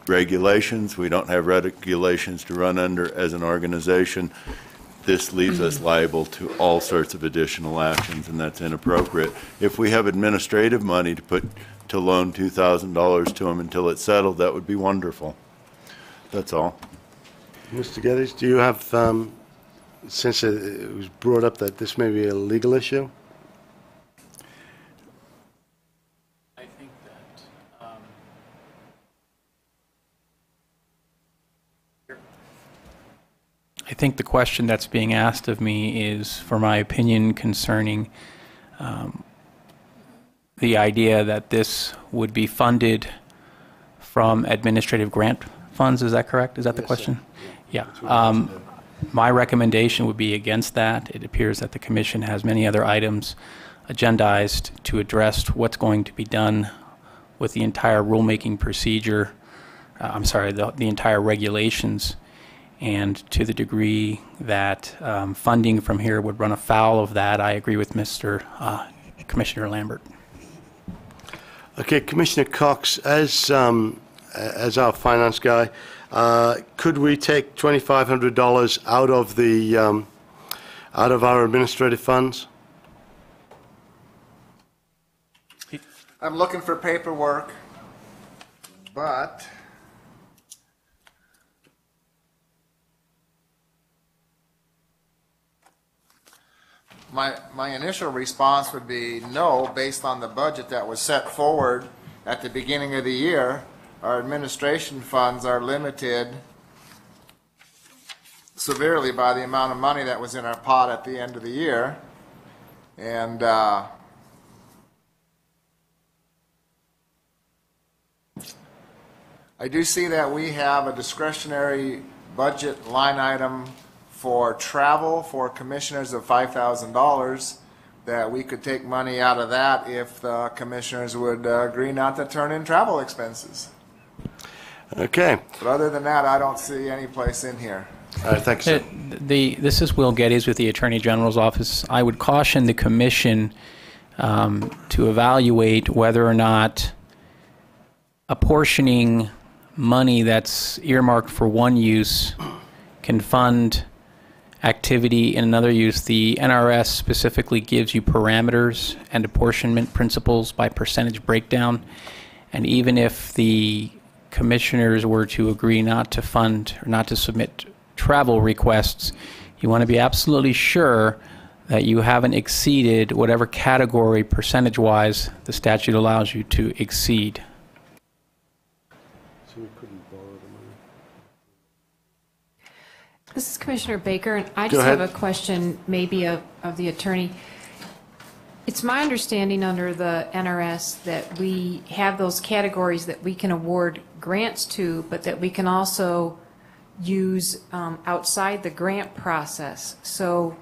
regulations. We don't have regulations to run under as an organization. This leaves us liable to all sorts of additional actions, and that's inappropriate. If we have administrative money to loan $2,000 to them until it's settled, that would be wonderful. That's all. Mr. Geddes, do you have, since it was brought up that this may be a legal issue? I think that I think the question that's being asked of me is for my opinion concerning the idea that this would be funded from administrative grant funds. Is that correct? Is that the question? Yeah. My recommendation would be against that. It appears that the Commission has many other items agendized to address what's going to be done with the entire rulemaking procedure, I'm sorry, the entire regulations, and to the degree that funding from here would run afoul of that, I agree with Commissioner Lambert. Okay, Commissioner Cox, as our finance guy, could we take $2,500 out of our administrative funds? I'm looking for paperwork, but my initial response would be no, based on the budget that was set forward at the beginning of the year. Our administration funds are limited severely by the amount of money that was in our pot at the end of the year. And I do see that we have a discretionary budget line item for travel for commissioners of $5,000, that we could take money out of that if the commissioners would agree not to turn in travel expenses. Okay. But other than that, I don't see any place in here. All right, thanks, sir. This is Will Geddes with the Attorney General's Office. I would caution the Commission to evaluate whether or not apportioning money that's earmarked for one use can fund activity in another use. The NRS specifically gives you parameters and apportionment principles by percentage breakdown, and even if the commissioners were to agree not to fund or not to submit travel requests, you want to be absolutely sure that you haven't exceeded whatever category percentage-wise the statute allows you to exceed. So we couldn't borrow the money. This is Commissioner Baker, and I just have a question maybe of the attorney. It's my understanding under the NRS that we have those categories that we can award grants to, but that we can also use outside the grant process. So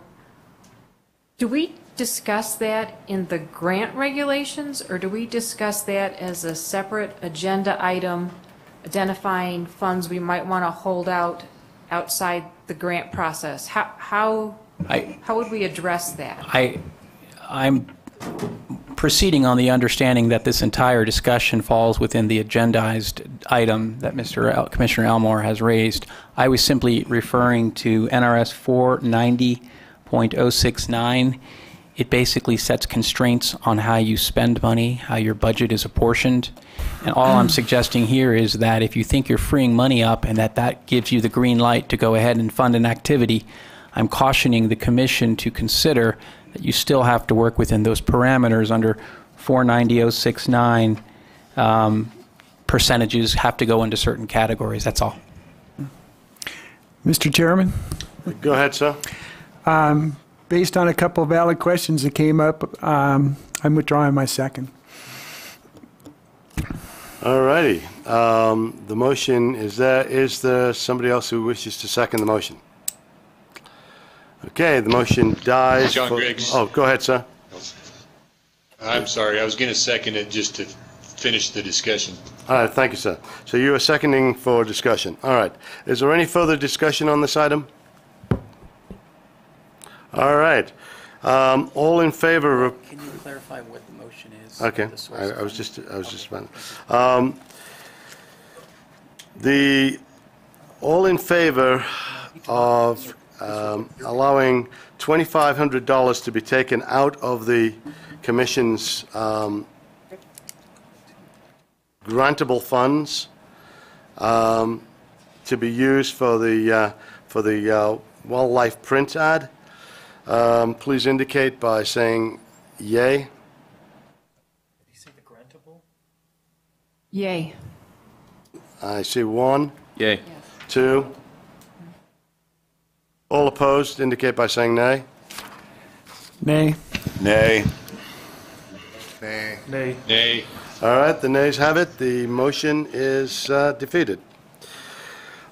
do we discuss that in the grant regulations, or do we discuss that as a separate agenda item identifying funds we might want to hold out outside the grant process? How would we address that? I'm proceeding on the understanding that this entire discussion falls within the agendized item that Commissioner Elmore has raised. I was simply referring to NRS 490.069. It basically sets constraints on how you spend money, how your budget is apportioned. And all I'm suggesting here is that if you think you're freeing money up and that gives you the green light to go ahead and fund an activity, I'm cautioning the Commission to consider that you still have to work within those parameters under 490.069. Percentages have to go into certain categories. That's all. Mr. Chairman? Go ahead, sir. Based on a couple of valid questions that came up, I'm withdrawing my second. All righty. The motion is there. Is there somebody else who wishes to second the motion? Okay, the motion dies. John Griggs. Oh, go ahead, sir. I'm sorry, I was going to second it just to finish the discussion. All right, thank you, sir. So you are seconding for discussion. All right. Is there any further discussion on this item? All right. All in favor of... Can you clarify what the motion is? Okay, I was just about... all in favor of allowing $2,500 to be taken out of the Commission's grantable funds to be used for the wildlife print ad, please indicate by saying yay. Did you say the grantable? Yay. I see one. Yay. Two. All opposed indicate by saying nay. Nay. Nay. Nay. Nay. Nay. All right, the nays have it. The motion is defeated.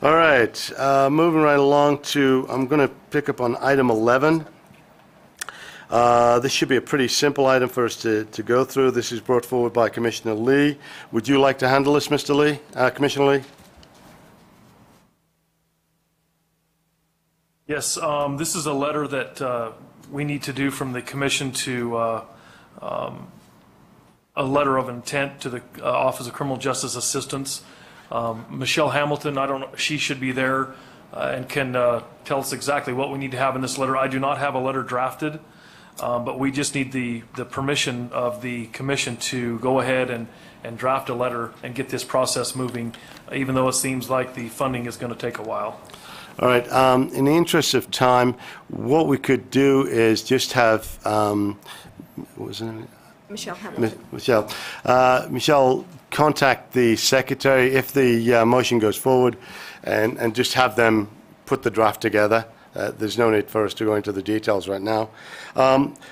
All right, moving right along to, I'm going to pick up on item 11. This should be a pretty simple item for us to go through. This is brought forward by Commissioner Lee. Would you like to handle this, Mr. Lee? Commissioner Lee? Yes, this is a letter that we need to do from the commission to a letter of intent to the Office of Criminal Justice Assistance. Michelle Hamilton, I don't know, she should be there and can tell us exactly what we need to have in this letter. I do not have a letter drafted, but we just need the permission of the commission to go ahead and draft a letter and get this process moving, even though it seems like the funding is going to take a while. All right, in the interest of time, what we could do is just have, what was her name? Michelle Hamilton. Michelle, contact the secretary if the motion goes forward and just have them put the draft together. There's no need for us to go into the details right now.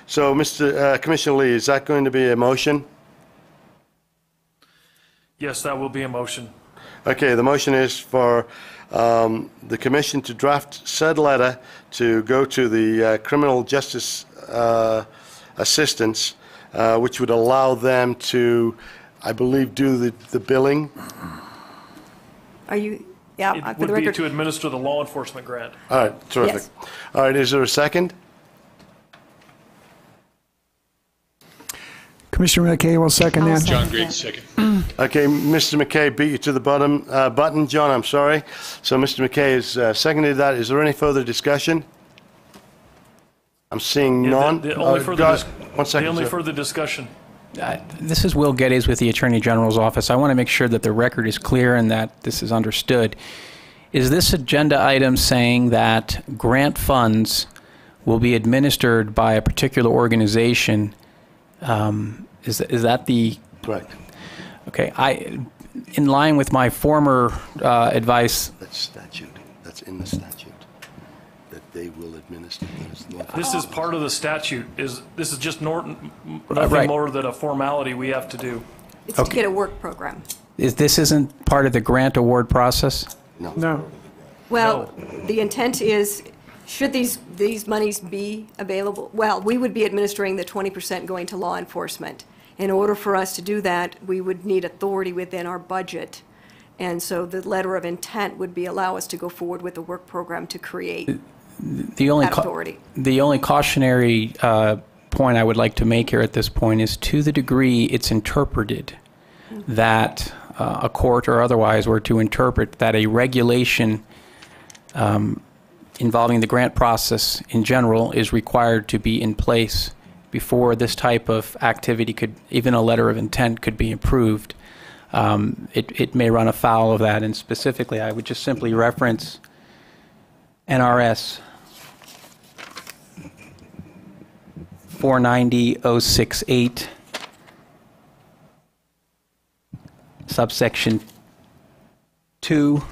So, Commissioner Lee, is that going to be a motion? Yes, that will be a motion. Okay, the motion is for the commission to draft said letter to go to the criminal justice assistance, which would allow them to, I believe, do the billing. Are you, yeah, It for the would be record. to administer the law enforcement grant. All right, terrific. Yes. All right, is there a second? Commissioner McKay will second that. John Griggs, second. Okay, Mr. McKay beat you to the button. John, I'm sorry. So Mr. McKay has seconded that. Is there any further discussion? I'm seeing none. The only further one second, the only sir. further discussion. This is Will Geddes with the Attorney General's office. I want to make sure that the record is clear and that this is understood. Is this agenda item saying that grant funds will be administered by a particular organization? Is that the... Correct. Okay. In line with my former advice... That's statute. That's in the statute. That they will administer those. This is part of the statute. This is just nothing Right. more than a formality we have to do. It's to get a work program. This isn't part of the grant award process? No. Well, the intent is, should these monies be available? Well, we would be administering the 20% going to law enforcement. In order for us to do that, we would need authority within our budget. And so the letter of intent would be allow us to go forward with a work program to create that authority. The only cautionary point I would like to make here at this point is to the degree it's interpreted that a court or otherwise were to interpret that a regulation involving the grant process in general is required to be in place before this type of activity could, even a letter of intent could be approved. It may run afoul of that, and specifically I would just simply reference NRS 490.068 subsection 2,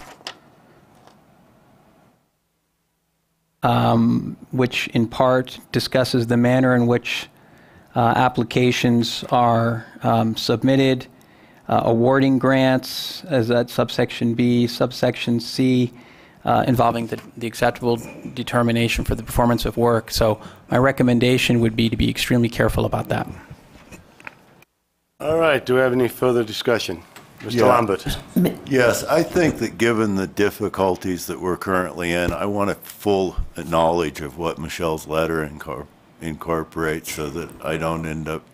which in part discusses the manner in which applications are submitted, awarding grants, as that subsection B, subsection C, involving the acceptable determination for the performance of work. So my recommendation would be to be extremely careful about that. All right, do we have any further discussion? Mr. Lambert? Yes, I think that given the difficulties that we're currently in, I want a full knowledge of what Michelle's letter incorporates so that I don't end up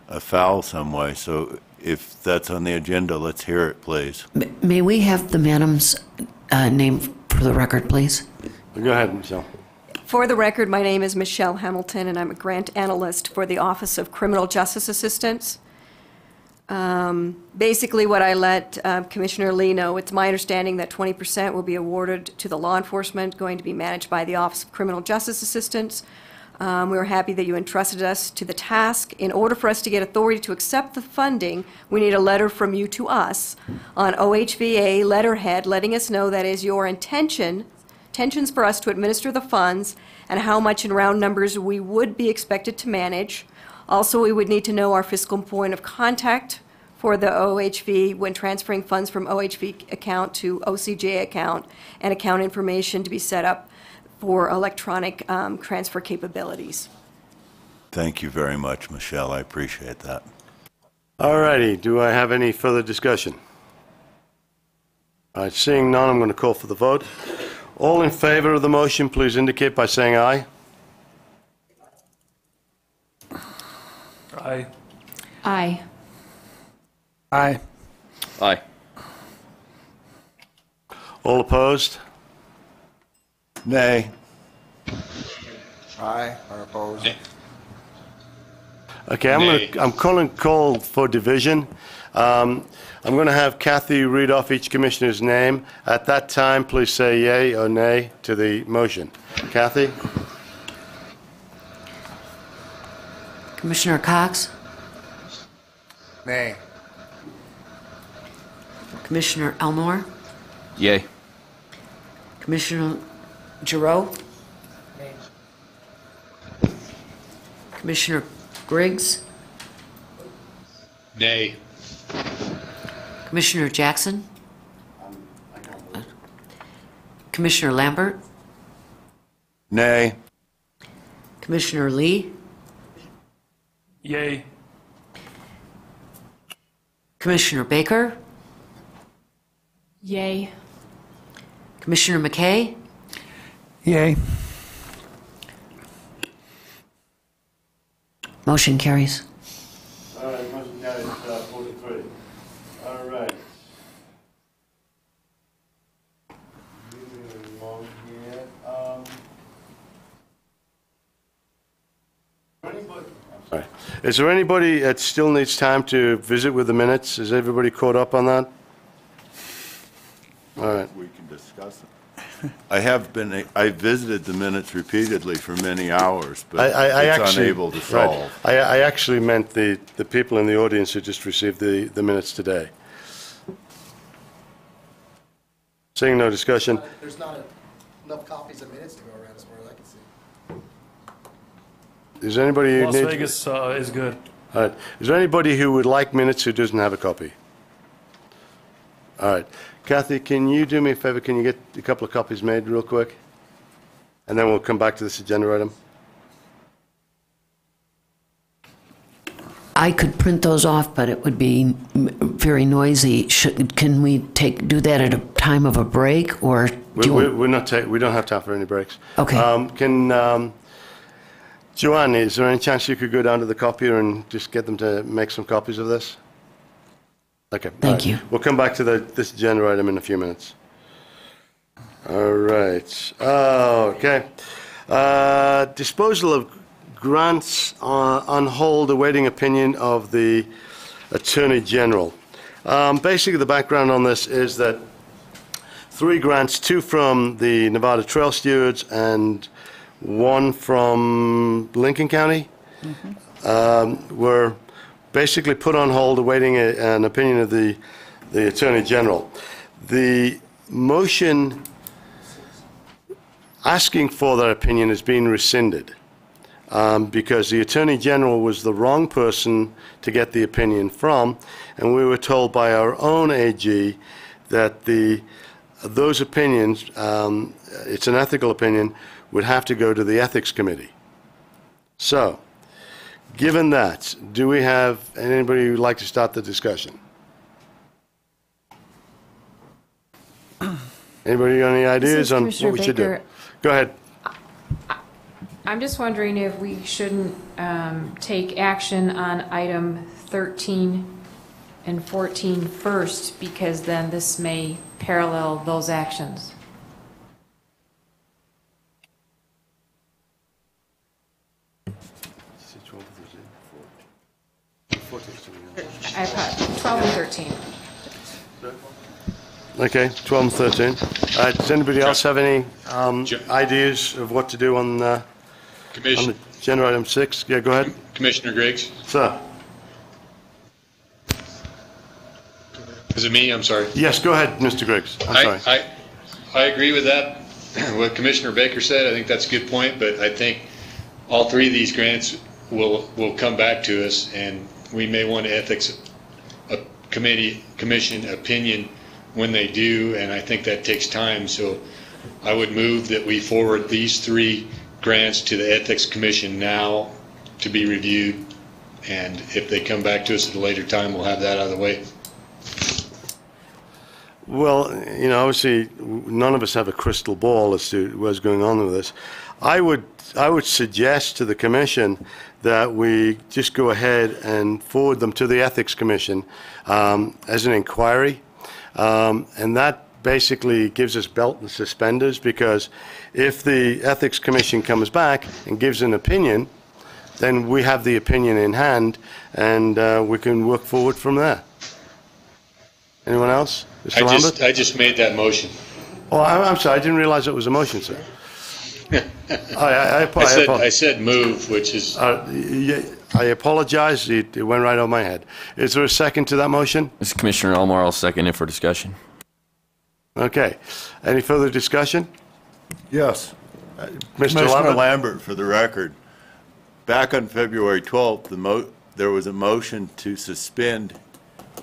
afoul some way. So if that's on the agenda, let's hear it, please. May we have the madam's name for the record, please? Go ahead, Michelle. For the record, my name is Michelle Hamilton, and I'm a grant analyst for the Office of Criminal Justice Assistance. Basically, what I let Commissioner Lee know, it's my understanding that 20% will be awarded to the law enforcement, going to be managed by the Office of Criminal Justice Assistance. We were happy that you entrusted us to the task. In order for us to get authority to accept the funding, we need a letter from you to us on OHVA letterhead letting us know that is your intentions for us to administer the funds and how much in round numbers we would be expected to manage. Also, we would need to know our fiscal point of contact for the OHV when transferring funds from OHV account to OCJ account, and account information to be set up for electronic transfer capabilities. Thank you very much, Michelle. I appreciate that. All righty, do I have any further discussion? All right, seeing none, I'm going to call for the vote. All in favor of the motion, please indicate by saying aye. Aye. Aye. Aye. Aye. All opposed? Nay. Aye, or opposed? Okay, I'm calling call for division. I'm going to have Kathy read off each commissioner's name. At that time, please say yay or nay to the motion. Kathy? Commissioner Cox? Nay. Commissioner Elmore? Yay. Commissioner Giroux? Commissioner Griggs? Nay. Commissioner Jackson? Commissioner Lambert? Nay. Commissioner Lee? Yay. Commissioner Baker? Yay. Commissioner McKay? Yay. Motion carries. All right, motion carries 4-3. All right. Moving along here. Sorry. Is there anybody that still needs time to visit with the minutes? Is everybody caught up on that? All right. We can discuss it. I visited the minutes repeatedly for many hours, but it's unable to solve. Right. I actually meant the people in the audience who just received the minutes today. Seeing no discussion. There's not enough copies of minutes to go around as far as I can see. Is there anybody who Las needs... Vegas is good. All right. Is there anybody who would like minutes who doesn't have a copy? All right. Kathy, can you do me a favor? Can you get a couple of copies made real quick? And then we'll come back to this agenda item. I could print those off, but it would be very noisy. Can we do that at a time of a break, or we don't have time for any breaks. Okay. Joanne, is there any chance you could go down to the copier and just get them to make some copies of this? Okay. Thank you. We'll come back to this agenda item in a few minutes. All right. Okay. Disposal of grants on hold, awaiting opinion of the Attorney General. Basically, the background on this is that 3 grants, 2 from the Nevada Trail Stewards and 1 from Lincoln County, were basically put on hold, awaiting an opinion of the Attorney General. The motion asking for that opinion has been rescinded because the Attorney General was the wrong person to get the opinion from, and we were told by our own AG that those opinions, it's an ethical opinion, would have to go to the Ethics Committee. So, Given that, do we have anybody who would like to start the discussion? Anybody got any ideas on what we should do? Go ahead. I'm just wondering if we shouldn't take action on item 13 and 14 first, because then this may parallel those actions. I thought 12 and 13. Okay, 12 and 13. Does anybody else have any ideas of what to do on the agenda item 6? Yeah, go ahead. Commissioner Griggs? Sir. Is it me? I'm sorry. Yes, go ahead, Mr. Griggs. I'm sorry. I agree with that, what Commissioner Baker said. I think that's a good point, but I think all three of these grants will come back to us, and we may want an ethics commission opinion when they do, and I think that takes time. So I would move that we forward these three grants to the Ethics Commission now to be reviewed, and if they come back to us at a later time, we'll have that out of the way. Well, you know, obviously, none of us have a crystal ball as to what's going on with this. I would suggest to the Commission that we just go ahead and forward them to the Ethics Commission as an inquiry. And that basically gives us belt and suspenders, because if the Ethics Commission comes back and gives an opinion, then we have the opinion in hand, and we can work forward from there. Anyone else? Mr. Lambert? I just made that motion. Oh, I'm sorry. I didn't realize it was a motion, sir. I said move, which is... I apologize. It went right on my head. Is there a second to that motion? This is Commissioner Elmore. I'll second it for discussion. Okay. Any further discussion? Yes. Mr. Lambert? Lambert, for the record, back on February 12th, there was a motion to suspend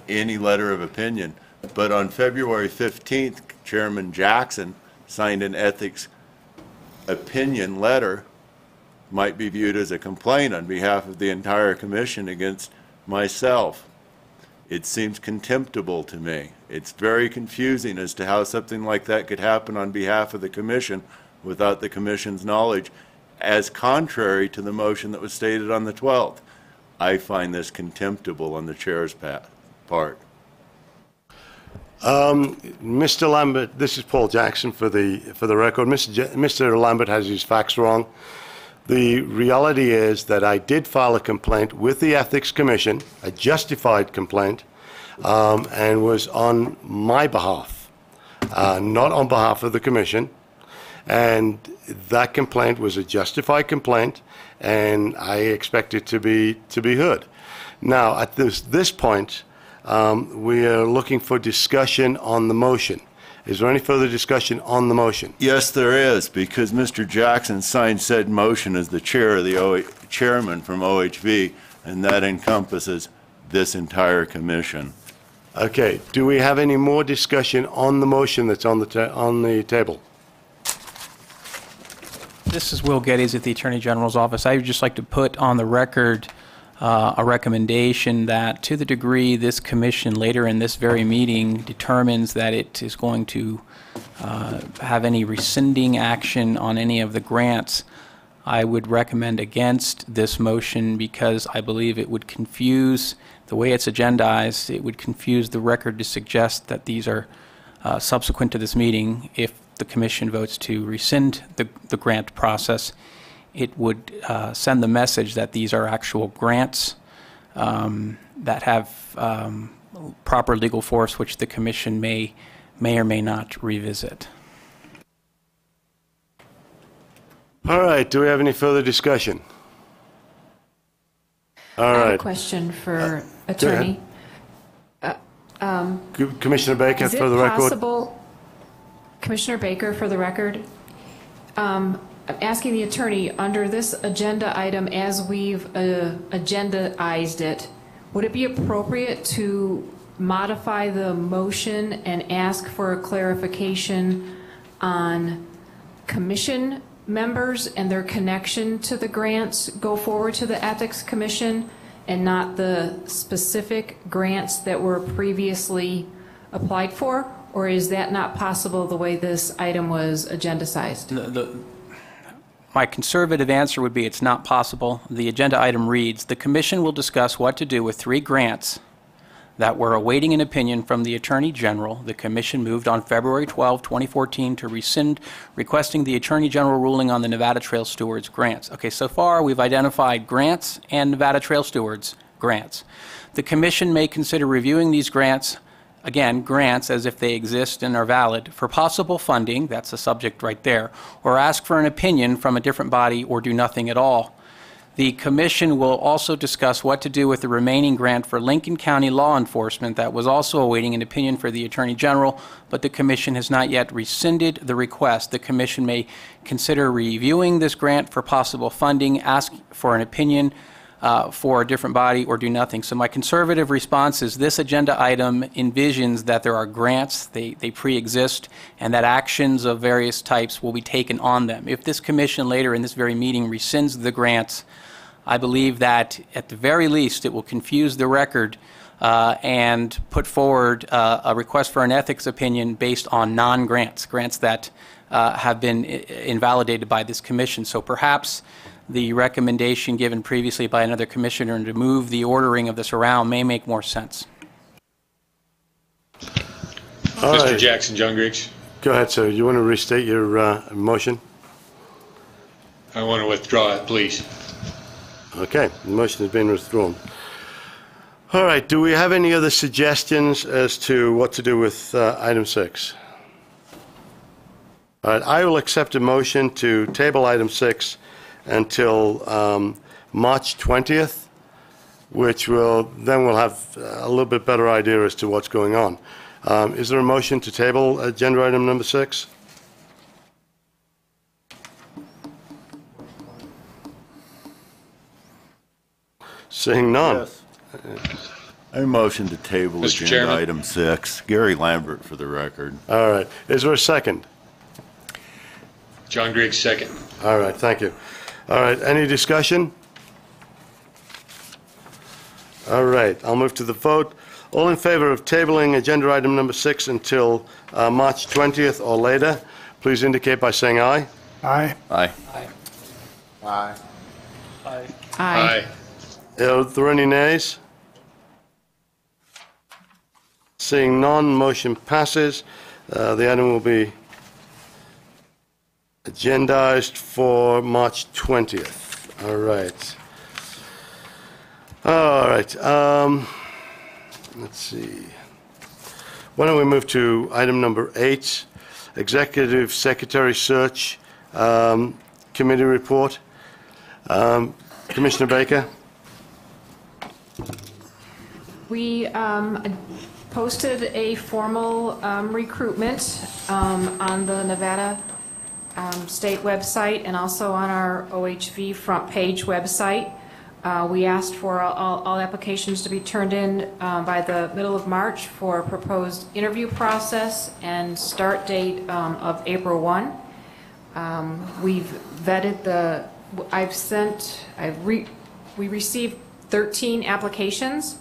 any letter of opinion, but on February 15th, Chairman Jackson signed an ethics opinion letter, might be viewed as a complaint on behalf of the entire commission against myself. It seems contemptible to me. It's very confusing as to how something like that could happen on behalf of the commission without the commission's knowledge, as contrary to the motion that was stated on the 12th. I find this contemptible on the chair's part. Mr. Lambert, this is Paul Jackson for the record. Mr. Lambert has his facts wrong. The reality is that I did file a complaint with the Ethics Commission, a justified complaint, and was on my behalf, not on behalf of the Commission. And that complaint was a justified complaint, and I expect it to be heard. Now, at this point, we are looking for discussion on the motion. Is there any further discussion on the motion? Yes, there is, because Mr. Jackson signed said motion as the chair of the chairman from OHV, and that encompasses this entire commission. Okay. Do we have any more discussion on the motion that's on the table? This is Will Geddes at the Attorney General's office. I would just like to put on the record a recommendation that, to the degree this commission later in this very meeting determines that it is going to have any rescinding action on any of the grants, I would recommend against this motion, because I believe it would confuse, the way it's agendized, it would confuse the record to suggest that these are subsequent to this meeting. If the commission votes to rescind the grant process, it would send the message that these are actual grants that have proper legal force, which the commission may or may not revisit. All right. Do we have any further discussion? All right. I have a question for Attorney. Commissioner Baker, for the record. Is it possible, Commissioner Baker, for the record, I'm asking the attorney, under this agenda item, as we've agendaized it, would it be appropriate to modify the motion and ask for a clarification on commission members and their connection to the grants go forward to the Ethics Commission and not the specific grants that were previously applied for? Or is that not possible the way this item was agendized? My conservative answer would be it's not possible. The agenda item reads, the Commission will discuss what to do with 3 grants that were awaiting an opinion from the Attorney General. The Commission moved on February 12, 2014 to rescind requesting the Attorney General ruling on the Nevada Trail Stewards grants. Okay, so far we've identified grants and Nevada Trail Stewards grants. The Commission may consider reviewing these grants, again, grants as if they exist and are valid, for possible funding, that's the subject right there, or ask for an opinion from a different body or do nothing at all. The Commission will also discuss what to do with the remaining grant for Lincoln County law enforcement that was also awaiting an opinion for the Attorney General, but the Commission has not yet rescinded the request. The Commission may consider reviewing this grant for possible funding, ask for an opinion for a different body, or do nothing. So my conservative response is this agenda item envisions that there are grants, they pre-exist, and that actions of various types will be taken on them. If this Commission later in this very meeting rescinds the grants, I believe that at the very least it will confuse the record and put forward a request for an ethics opinion based on non-grants, grants that have been invalidated by this Commission. So perhaps the recommendation given previously by another commissioner to move the ordering of this around may make more sense. Mr. Jackson, John Griggs. Go ahead, sir. You want to restate your motion? I want to withdraw it, please. Okay, the motion has been withdrawn. All right, do we have any other suggestions as to what to do with item 6? All right, I will accept a motion to table item 6 until March 20th, which we'll have a little bit better idea as to what's going on. Is there a motion to table agenda item number 6? Seeing none. Yes. I motion to table Mr. agenda Chairman. item 6. Gary Lambert for the record. All right. Is there a second? John Griggs, second. All right. Thank you. All right. Any discussion? All right. I'll move to the vote. All in favor of tabling agenda item number 6 until March 20th or later, please indicate by saying aye. Aye. Aye. Aye. Aye. Aye. Are there any nays? Seeing none, motion passes. The item will be agendized for March 20th. All right. All right. Let's see. Why don't we move to item number 8, Executive Secretary Search Committee Report. Commissioner Baker. We posted a formal recruitment on the Nevada state website and also on our OHV front page website. We asked for all applications to be turned in by the middle of March for a proposed interview process and start date of April 1. We've vetted we received 13 applications.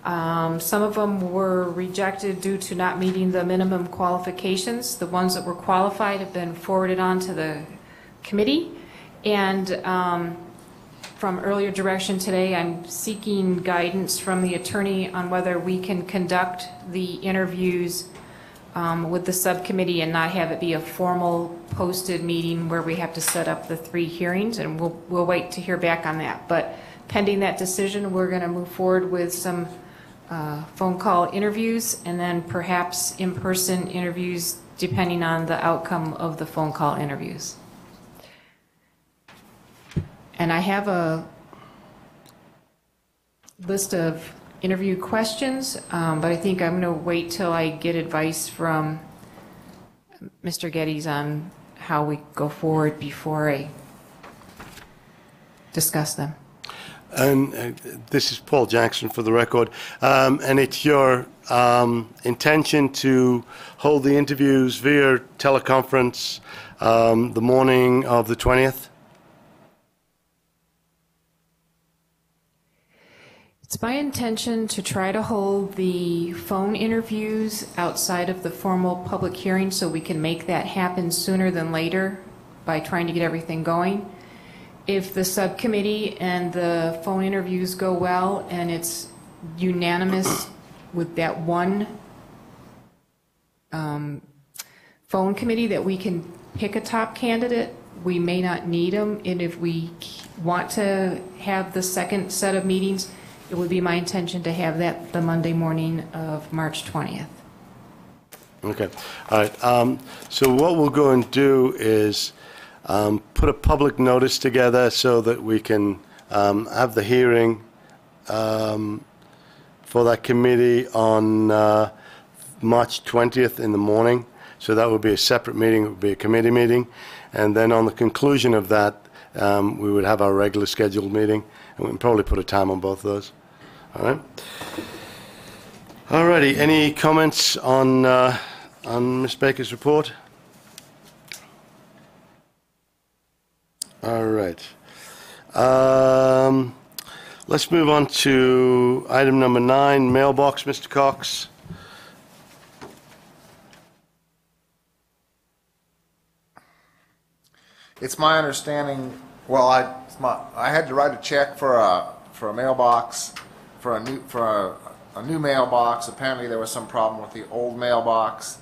Some of them were rejected due to not meeting the minimum qualifications. The ones that were qualified have been forwarded on to the committee. And from earlier direction today, I'm seeking guidance from the attorney on whether we can conduct the interviews with the subcommittee and not have it be a formal posted meeting where we have to set up the 3 hearings, and we'll wait to hear back on that. But pending that decision, we're going to move forward with some phone call interviews and then perhaps in-person interviews depending on the outcome of the phone call interviews. And I have a list of interview questions, but I think I'm going to wait till I get advice from Mr. Geddes on how we go forward before I discuss them. And this is Paul Jackson for the record. And it's your intention to hold the interviews via teleconference the morning of the 20th? It's my intention to try to hold the phone interviews outside of the formal public hearing so we can make that happen sooner than later by trying to get everything going. If the subcommittee and the phone interviews go well and it's unanimous with that one phone committee that we can pick a top candidate, we may not need them. And if we want to have the second set of meetings, it would be my intention to have that the Monday morning of March 20th. Okay. All right. So what we'll go and do is put a public notice together so that we can have the hearing for that committee on March 20th in the morning. So that would be a separate meeting. It would be a committee meeting. And then on the conclusion of that, we would have our regular scheduled meeting. And we can probably put a time on both of those. All right. All righty. Any comments on Ms. Baker's report? All right. Let's move on to item number 9, mailbox, Mr. Cox. It's my understanding, well, I had to write a check for a mailbox, for a new mailbox. Apparently there was some problem with the old mailbox.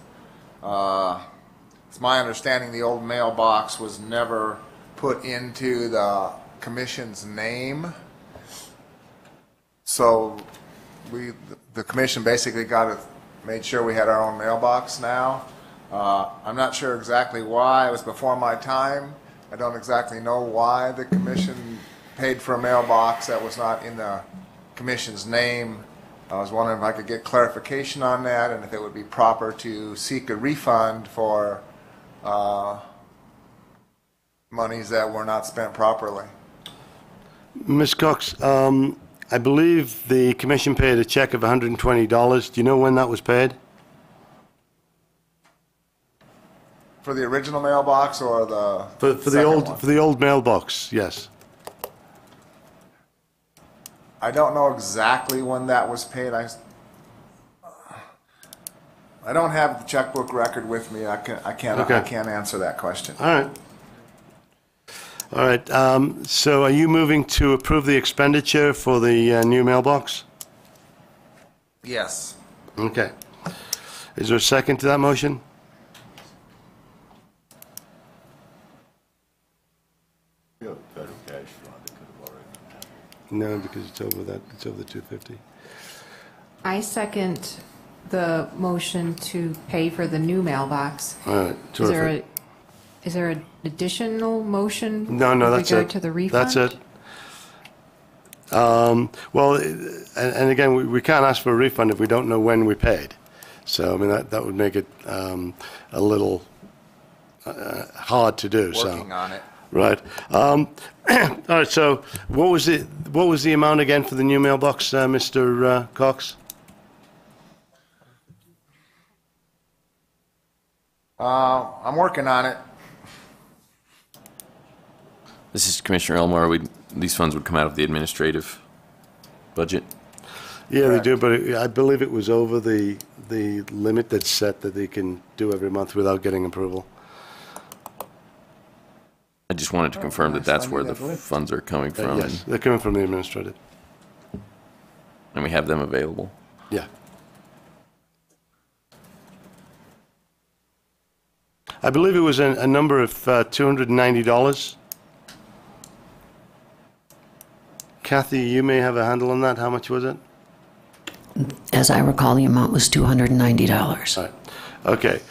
It's my understanding the old mailbox was never put into the commission's name. So the commission basically made sure we had our own mailbox now. I'm not sure exactly why. It was before my time. I don't exactly know why the commission paid for a mailbox that was not in the commission's name. I was wondering if I could get clarification on that and if it would be proper to seek a refund for monies that were not spent properly. Ms. Cox, I believe the commission paid a check of $120. Do you know when that was paid? For the original mailbox or the for the old mailbox, yes. I don't know exactly when that was paid. I don't have the checkbook record with me. I can't answer that question. All right. All right. So are you moving to approve the expenditure for the new mailbox? Yes. Okay. Is there a second to that motion? No, because it's over that. It's over the 250. I second the motion to pay for the new mailbox. All right. Terrific. Is there an additional motion? No, with that's regard it. to the refund? That's it. Well, and again, we can't ask for a refund if we don't know when we paid. So, I mean, that would make it a little hard to do. Working on it. Right. All right. So, what was the amount again for the new mailbox, Mr. Cox? I'm working on it. This is Commissioner Elmore. These funds would come out of the administrative budget. Yeah, they do, but I believe it was over the limit that's set that they can do every month without getting approval. I just wanted to confirm that that's where the funds are coming from. Yes, they're coming from the administrative. And we have them available. Yeah. I believe it was a number of $290. Kathy, you may have a handle on that. How much was it? As I recall, the amount was $290. Right. Okay.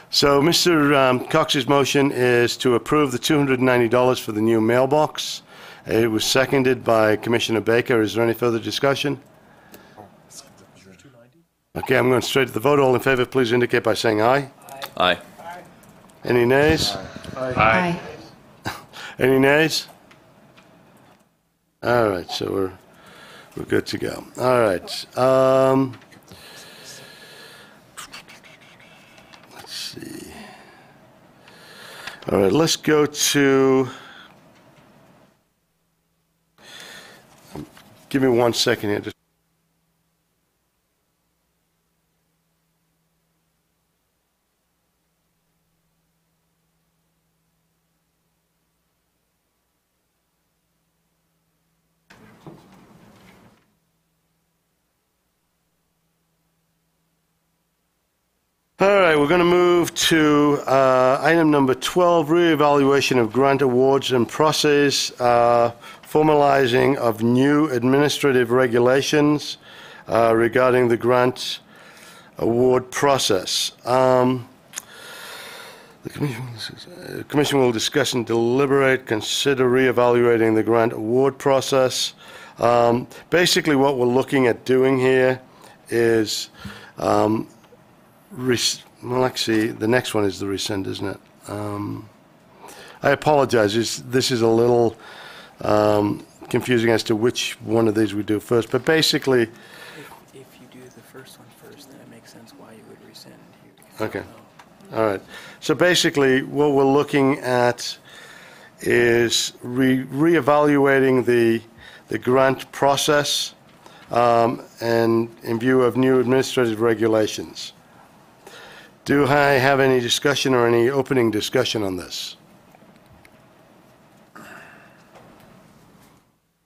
So Mr. Cox's motion is to approve the $290 for the new mailbox. It was seconded by Commissioner Baker. Is there any further discussion? Okay, I'm going straight to the vote. All in favor, please indicate by saying aye. Aye. Any nays? Aye. Any nays? All right, so we're good to go. All right. Let's see. All right, let's go to, give me 1 second here. All right, we're going to move to item number 12, reevaluation of grant awards and process, formalizing of new administrative regulations regarding the grant award process. The Commission will discuss and deliberate, consider reevaluating the grant award process. Basically, what we're looking at doing here is well, actually, the next one is the rescind, isn't it? I apologize. This is a little confusing as to which one of these we do first. But basically, If you do the first one first, then it makes sense why you would rescind. okay. All right. So basically, what we're looking at is reevaluating the grant process and in view of new administrative regulations. Do I have any discussion or any opening discussion on this?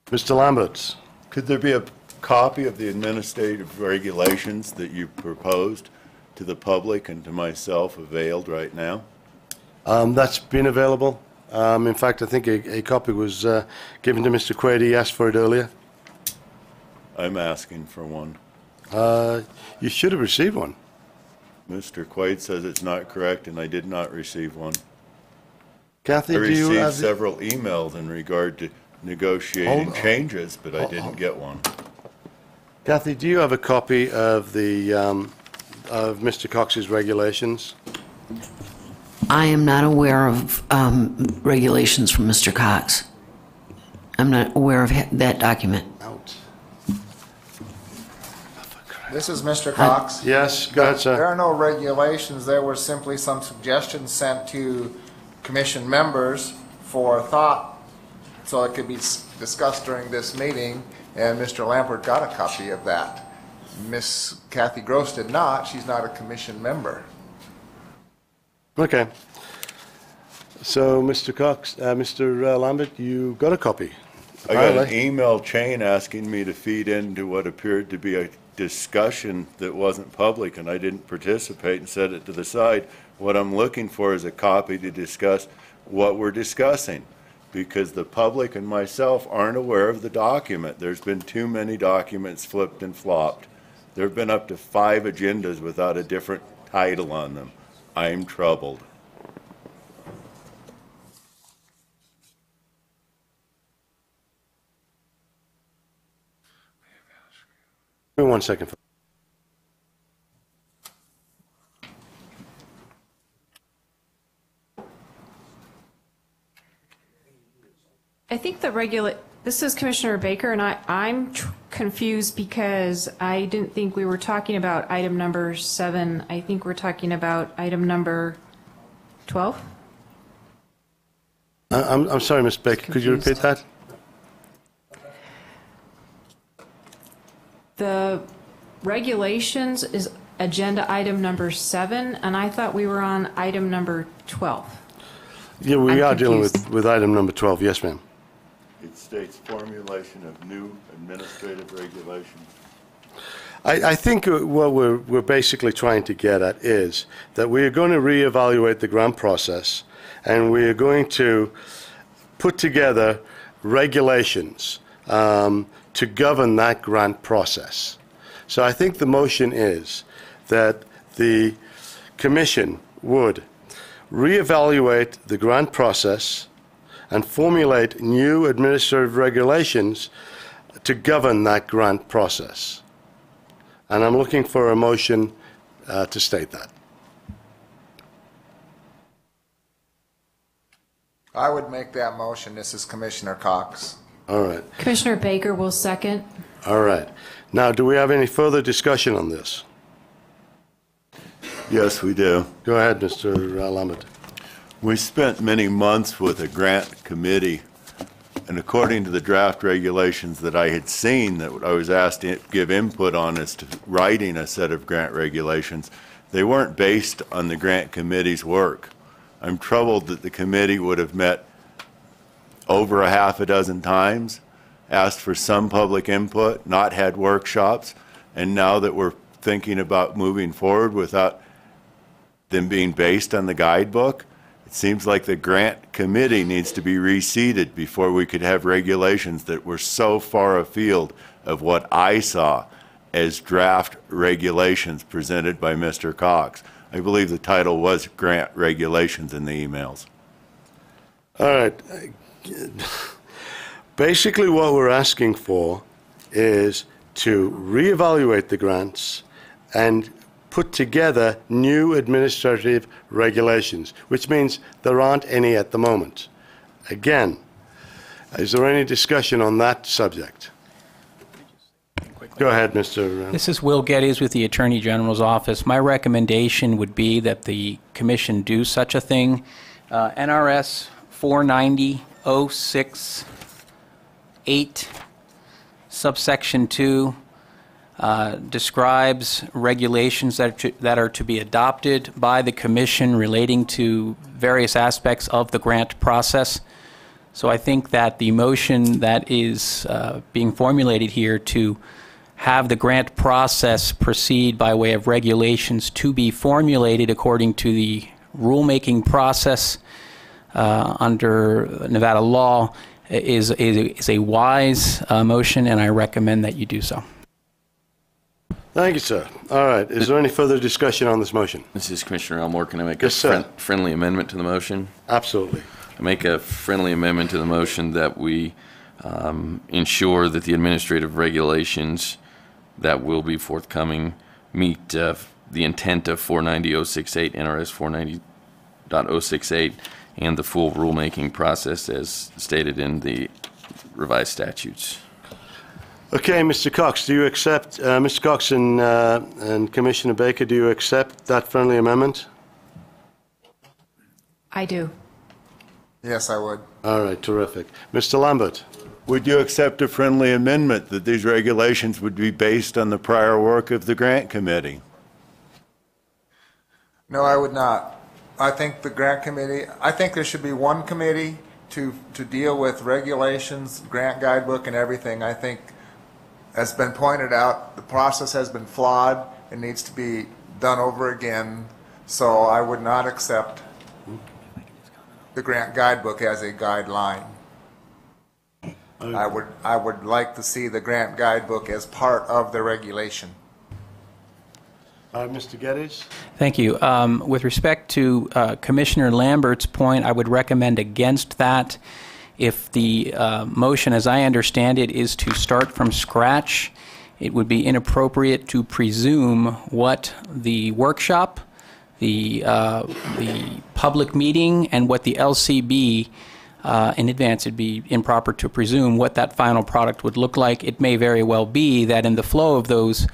Mr. Lambert. Could there be a copy of the administrative regulations that you proposed to the public and to myself availed right now? That's been available. In fact, I think a copy was given to Mr. Quaid. He asked for it earlier. I'm asking for one. You should have received one. Mr. Quaid says it's not correct, and I did not receive one. Kathy, I do you have received several emails in regard to negotiating changes, but I didn't get one. Kathy, do you have a copy of the of Mr. Cox's regulations? I am not aware of regulations from Mr. Cox. I'm not aware of that document. This is Mr. Cox. Yes, go ahead, sir. There are no regulations. There were simply some suggestions sent to commission members for thought so it could be discussed during this meeting, and Mr. Lambert got a copy of that. Miss Kathy Gross did not. She's not a commission member. Okay. So, Mr. Cox, Mr. Lambert, you got a copy? I got an email chain asking me to feed into what appeared to be a discussion that wasn't public, and I didn't participate and set it to the side. What I'm looking for is a copy to discuss what we're discussing, because the public and myself aren't aware of the document. There's been too many documents flipped and flopped. There have been up to 5 agendas without a different title on them. I'm troubled. Give me 1 second. I think this is Commissioner Baker, and I'm confused because I didn't think we were talking about item number 7. I think we're talking about item number 12. I'm sorry, Ms. Baker. Could you repeat that? The regulations is agenda item number 7, and I thought we were on item number 12. Yeah, we are dealing with item number 12. Yes, ma'am. It states formulation of new administrative regulations. I think what we're basically trying to get at is that we are going to reevaluate the grant process, and we are going to put together regulations to govern that grant process. So I think the motion is that the Commission would reevaluate the grant process and formulate new administrative regulations to govern that grant process. And I'm looking for a motion to state that. I would make that motion. This is Commissioner Cox. All right. Commissioner Baker will second. All right. Now, do we have any further discussion on this? Yes, we do. Go ahead, Mr. Lambert. We spent many months with a grant committee, and according to the draft regulations that I had seen that I was asked to give input on as to writing a set of grant regulations, they weren't based on the grant committee's work. I'm troubled that the committee would have met over a half a dozen times, asked for some public input, not had workshops, and now that we're thinking about moving forward without them being based on the guidebook, it seems like the grant committee needs to be reseated before we could have regulations that were so far afield of what I saw as draft regulations presented by Mr. Cox. I believe the title was Grant Regulations in the emails. All right. Basically what we're asking for is to reevaluate the grants and put together new administrative regulations, which means there aren't any at the moment. Again, is there any discussion on that subject? Go ahead, Mr. This is Will Geddes with the Attorney General's Office. My recommendation would be that the Commission do such a thing. NRS 490-068, subsection 2, describes regulations that are to be adopted by the Commission relating to various aspects of the grant process. So I think that the motion that is being formulated here to have the grant process proceed by way of regulations to be formulated according to the rulemaking process under Nevada law is a wise motion, and I recommend that you do so. Thank you, sir. All right. Is there any further discussion on this motion? This is Commissioner Elmore. Can I make Yes, a sir. friendly amendment to the motion? Absolutely. I make a friendly amendment to the motion that we ensure that the administrative regulations that will be forthcoming meet the intent of 490-068, NRS 490.068, and the full rulemaking process as stated in the revised statutes. Okay, Mr. Cox, do you accept, Mr. Cox and Commissioner Baker, do you accept that friendly amendment? I do. Yes, I would. All right, terrific. Mr. Lambert? Would you accept a friendly amendment that these regulations would be based on the prior work of the grant committee? No, I would not. I think the grant committee, I think there should be one committee to deal with regulations, grant guidebook, and everything. I think, as been pointed out, the process has been flawed. It needs to be done over again. So I would not accept the grant guidebook as a guideline. I would like to see the grant guidebook as part of the regulation. Mr. Geddes? Thank you. With respect to Commissioner Lambert's point, I would recommend against that. If the motion, as I understand it, is to start from scratch, it would be inappropriate to presume what the workshop, the public meeting, and what the LCB in advance. It'd be improper to presume what that final product would look like. It may very well be that in the flow of those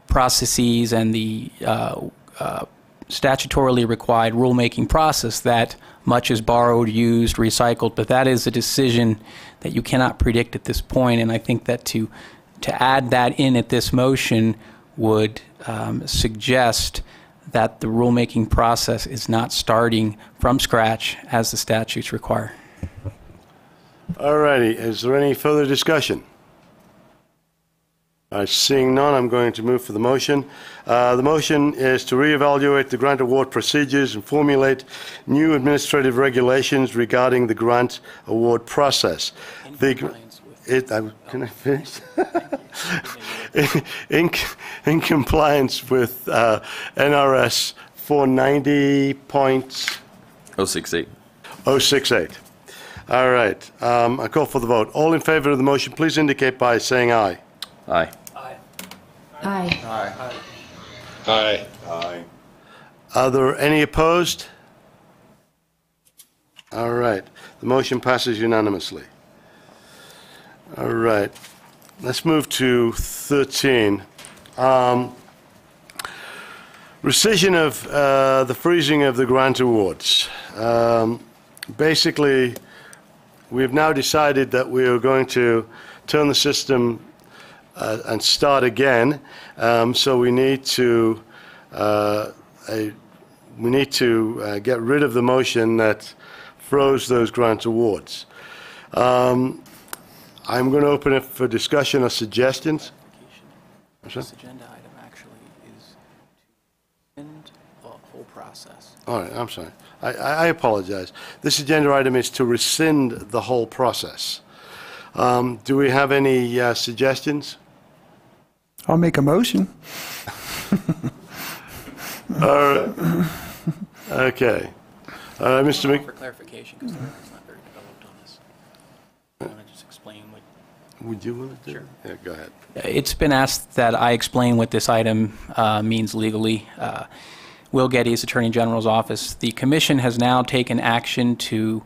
processes and the statutorily required rulemaking process that much is borrowed, used, recycled, but that is a decision that you cannot predict at this point, and I think that to add that in at this motion would suggest that the rulemaking process is not starting from scratch as the statutes require. All righty. Is there any further discussion? Seeing none, I'm going to move for the motion. The motion is to reevaluate the grant award procedures and formulate new administrative regulations regarding the grant award process. Can I finish? in compliance with NRS 490.068. 068. All right. I call for the vote. All in favor of the motion, please indicate by saying aye. Aye. Aye. Aye. Aye. Aye. Are there any opposed? All right. The motion passes unanimously. All right. Let's move to 13. Rescission of the freezing of the grant awards. Basically, we've now decided that we are going to turn the system and start again. So we need to get rid of the motion that froze those grant awards. I'm going to open it for discussion or suggestions. This agenda item actually is to end the whole process. All right, I'm sorry. I apologize. This agenda item is to rescind the whole process. Do we have any suggestions? I'll make a motion. All right. Okay. Mr. Mc... For clarification, because the record's not very developed on this. I want to just explain what... Would you want to do? Sure. Yeah, go ahead. It's been asked that I explain what this item means legally. Will Getty's Attorney General's office. The Commission has now taken action to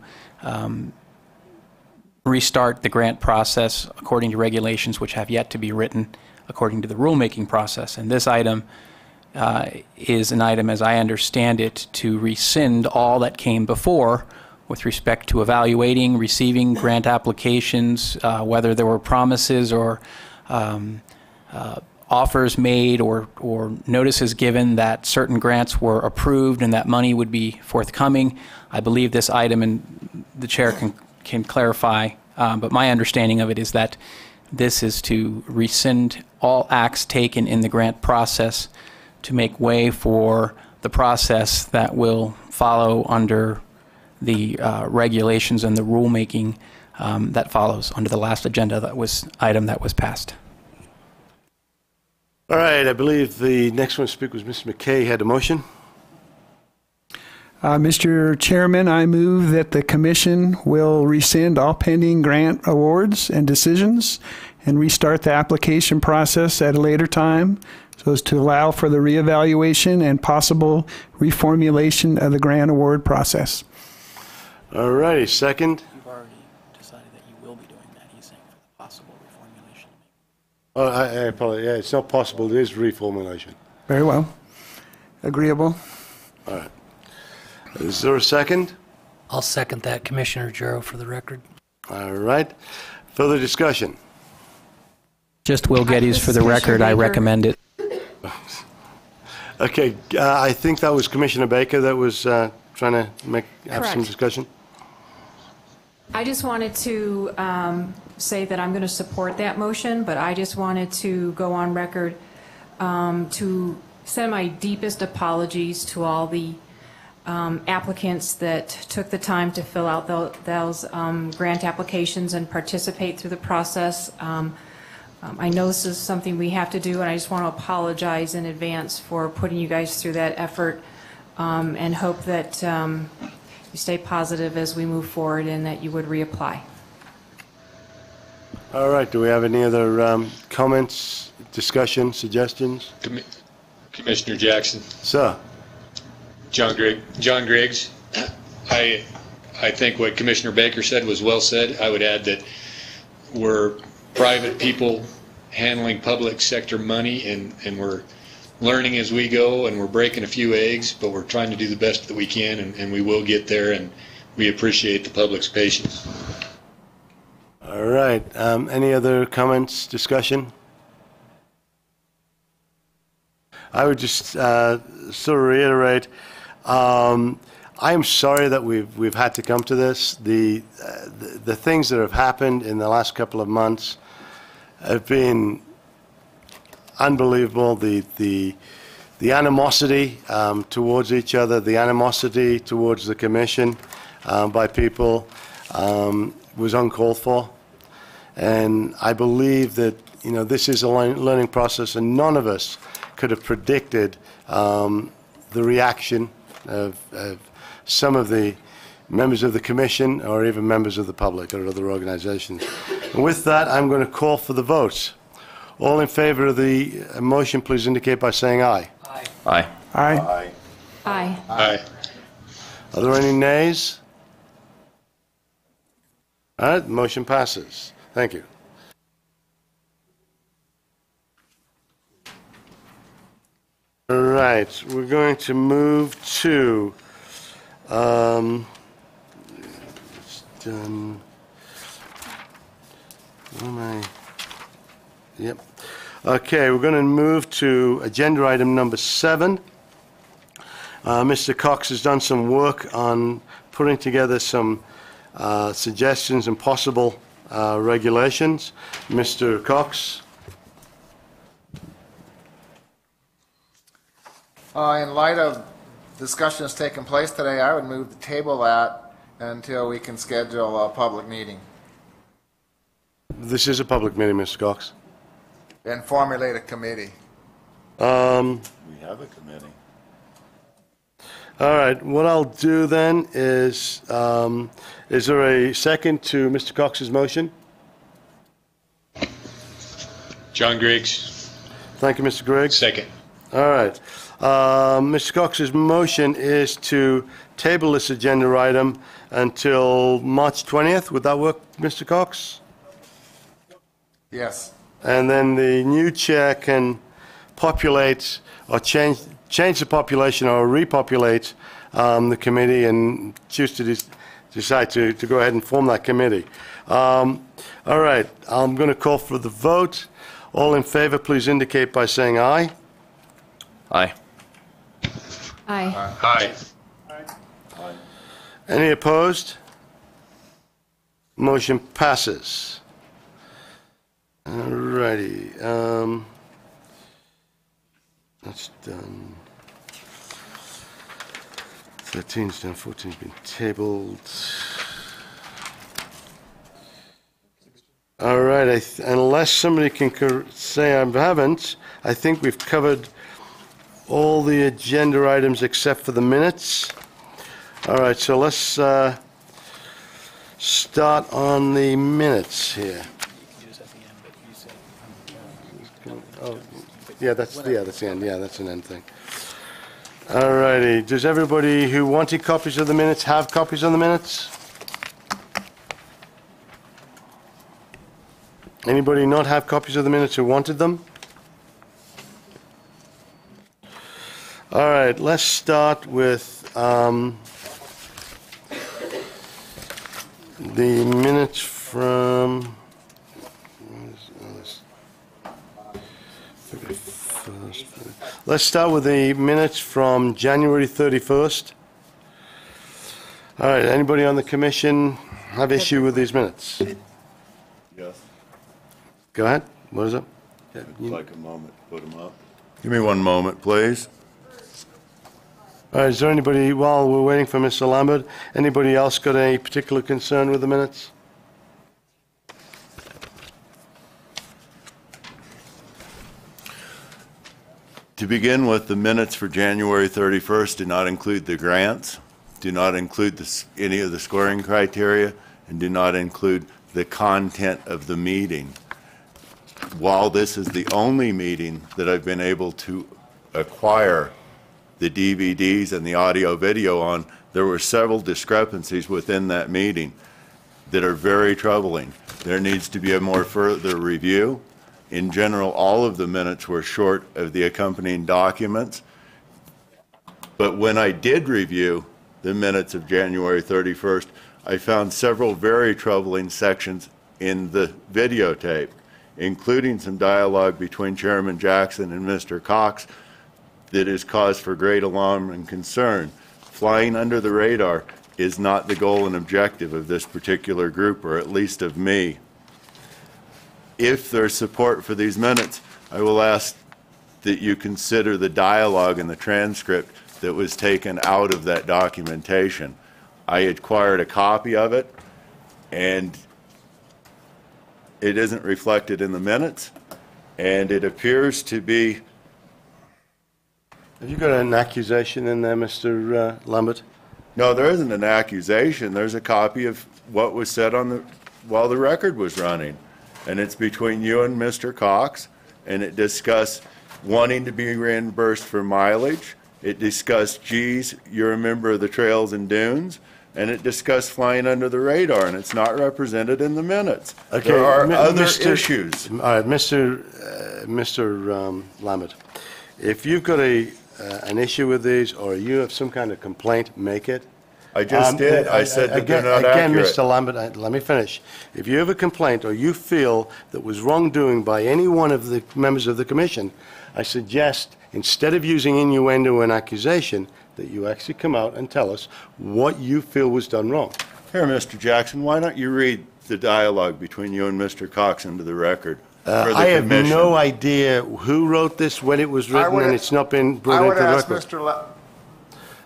restart the grant process according to regulations which have yet to be written according to the rulemaking process. And this item is an item, as I understand it, to rescind all that came before with respect to evaluating, receiving grant applications, whether there were promises or offers made or notices given that certain grants were approved and that money would be forthcoming. I believe this item, and the chair can clarify, but my understanding of it is that this is to rescind all acts taken in the grant process to make way for the process that will follow under the regulations and the rulemaking that follows under the last agenda item that was passed. All right, I believe the next one to speak was Mr. McKay. Had a motion. Mr. Chairman, I move that the Commission will rescind all pending grant awards and decisions and restart the application process at a later time so as to allow for the reevaluation and possible reformulation of the grant award process. All righty, second. You've already decided that you will be doing that. He's saying for the possible reformulation. Oh, I apologize. Yeah, it's not possible. It is reformulation. Very well. Agreeable. All right. Is there a second? I'll second that, Commissioner Jarrow, for the record. All right. Further discussion? Just Will Getty's for the record. I recommend it. Okay, I think that was Commissioner Baker that was trying to have some Correct. discussion. I just wanted to say that I'm going to support that motion, but I just wanted to go on record to send my deepest apologies to all the applicants that took the time to fill out those grant applications and participate through the process. I know this is something we have to do, and I just want to apologize in advance for putting you guys through that effort and hope that you stay positive as we move forward and that you would reapply. All right, do we have any other comments, discussion, suggestions? Commissioner Jackson. Sir. John Griggs. I think what Commissioner Baker said was well said. I would add that we're private people handling public sector money, and we're learning as we go, and we're breaking a few eggs, but we're trying to do the best that we can, and we will get there, and we appreciate the public's patience. All right. Any other comments, discussion? I would just sort of reiterate, I am sorry that we've had to come to this. The things that have happened in the last couple of months have been unbelievable. The animosity towards each other, the animosity towards the Commission by people was uncalled for. And I believe that, you know, this is a learning process, and none of us could have predicted the reaction of some of the members of the Commission or even members of the public or other organizations. And with that, I'm going to call for the votes. All in favor of the motion, please indicate by saying aye. Aye. Aye. Aye. Aye. Aye. Are there any nays? All right, the motion passes. Thank you. All right, we're going to move to, it's done, where am I? Yep. Okay, we're going to move to agenda item number 7. Mr. Cox has done some work on putting together some suggestions and possible regulations. Mr. Cox. In light of discussions taking place today, I would move to table that until we can schedule a public meeting This is a public meeting, Mr. Cox. and formulate a committee. We have a committee. All right, what I'll do then is there a second to Mr. Cox's motion? John Griggs. Thank you, Mr. Griggs. Second. All right. Mr. Cox's motion is to table this agenda item until March 20th. Would that work, Mr. Cox? Yes. And then the new chair can populate or change the population or repopulate the committee and choose to decide to go ahead and form that committee. All right, I'm going to call for the vote. All in favor, please indicate by saying aye. Aye. Aye. Aye. Any opposed? Motion passes. All righty. That's done. 13's done, 14's been tabled. All right, unless somebody can say I haven't, I think we've covered all the agenda items except for the minutes. All right, so let's start on the minutes here. Oh, yeah, that's the end. Yeah, that's an end thing. All righty. Does everybody who wanted copies of the minutes have copies of the minutes? Anybody not have copies of the minutes who wanted them? All right, let's start with the minutes from let's start with the minutes from January 31st. All right, anybody on the commission have issue with these minutes? Yes. Go ahead. What is it? I'd like a moment to put them up. Give me one moment, please. All right, is there anybody, while we're waiting for Mr. Lambert, anybody else got any particular concern with the minutes? To begin with, the minutes for January 31st do not include the grants, do not include any of the scoring criteria, and do not include the content of the meeting. While this is the only meeting that I've been able to acquire the DVDs and the audio video on, there were several discrepancies within that meeting that are very troubling. There needs to be a more further review. In general, all of the minutes were short of the accompanying documents. But when I did review the minutes of January 31st, I found several very troubling sections in the videotape, including some dialogue between Chairman Jackson and Mr. Cox that is cause for great alarm and concern. Flying under the radar is not the goal and objective of this particular group, or at least of me. If there's support for these minutes, I will ask that you consider the dialogue and the transcript that was taken out of that documentation. I acquired a copy of it, and it isn't reflected in the minutes, and it appears to be. Have you got an accusation in there, Mr. Lambert? No, there isn't an accusation. There's a copy of what was said while the record was running. And it's between you and Mr. Cox, and it discussed wanting to be reimbursed for mileage. It discussed, geez, you're a member of the Trails and Dunes, and it discussed flying under the radar, and it's not represented in the minutes. Okay, there are other Mr. issues. All right, Mr. Lambert, if you've got an issue with these, or you have some kind of complaint, make it. I just did. I said that they're not Again, accurate. Mr. Lambert, let me finish. If you have a complaint or you feel that was wrongdoing by any one of the members of the commission, I suggest, instead of using innuendo and accusation, that you actually come out and tell us what you feel was done wrong. Here, Mr. Jackson, why don't you read the dialogue between you and Mr. Cox into the record? I have no idea who wrote this, when it was written, and it's not been brought into the record.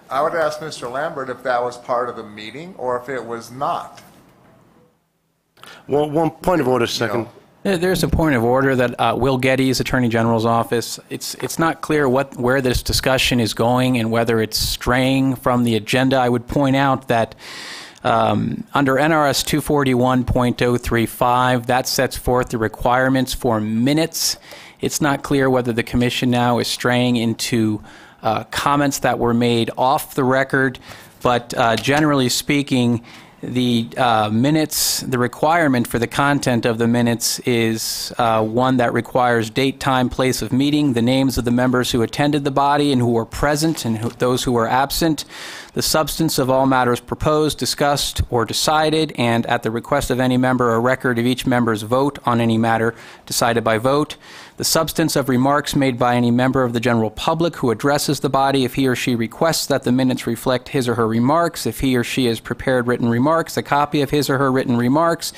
I would ask Mr. Lambert if that was part of the meeting or if it was not. Well, one point of order, second. There's a point of order that Will Getty's Attorney General's office. It's not clear where this discussion is going and whether it's straying from the agenda. I would point out that under NRS 241.035, that sets forth the requirements for minutes. It's not clear whether the commission now is straying into comments that were made off the record, but generally speaking, the minutes, the requirement for the content of the minutes is one that requires date, time, place of meeting, the names of the members who attended the body and who were present and those who were absent, the substance of all matters proposed, discussed, or decided, and at the request of any member, a record of each member's vote on any matter decided by vote, the substance of remarks made by any member of the general public who addresses the body if he or she requests that the minutes reflect his or her remarks, if he or she has prepared written remarks, a copy of his or her written remarks,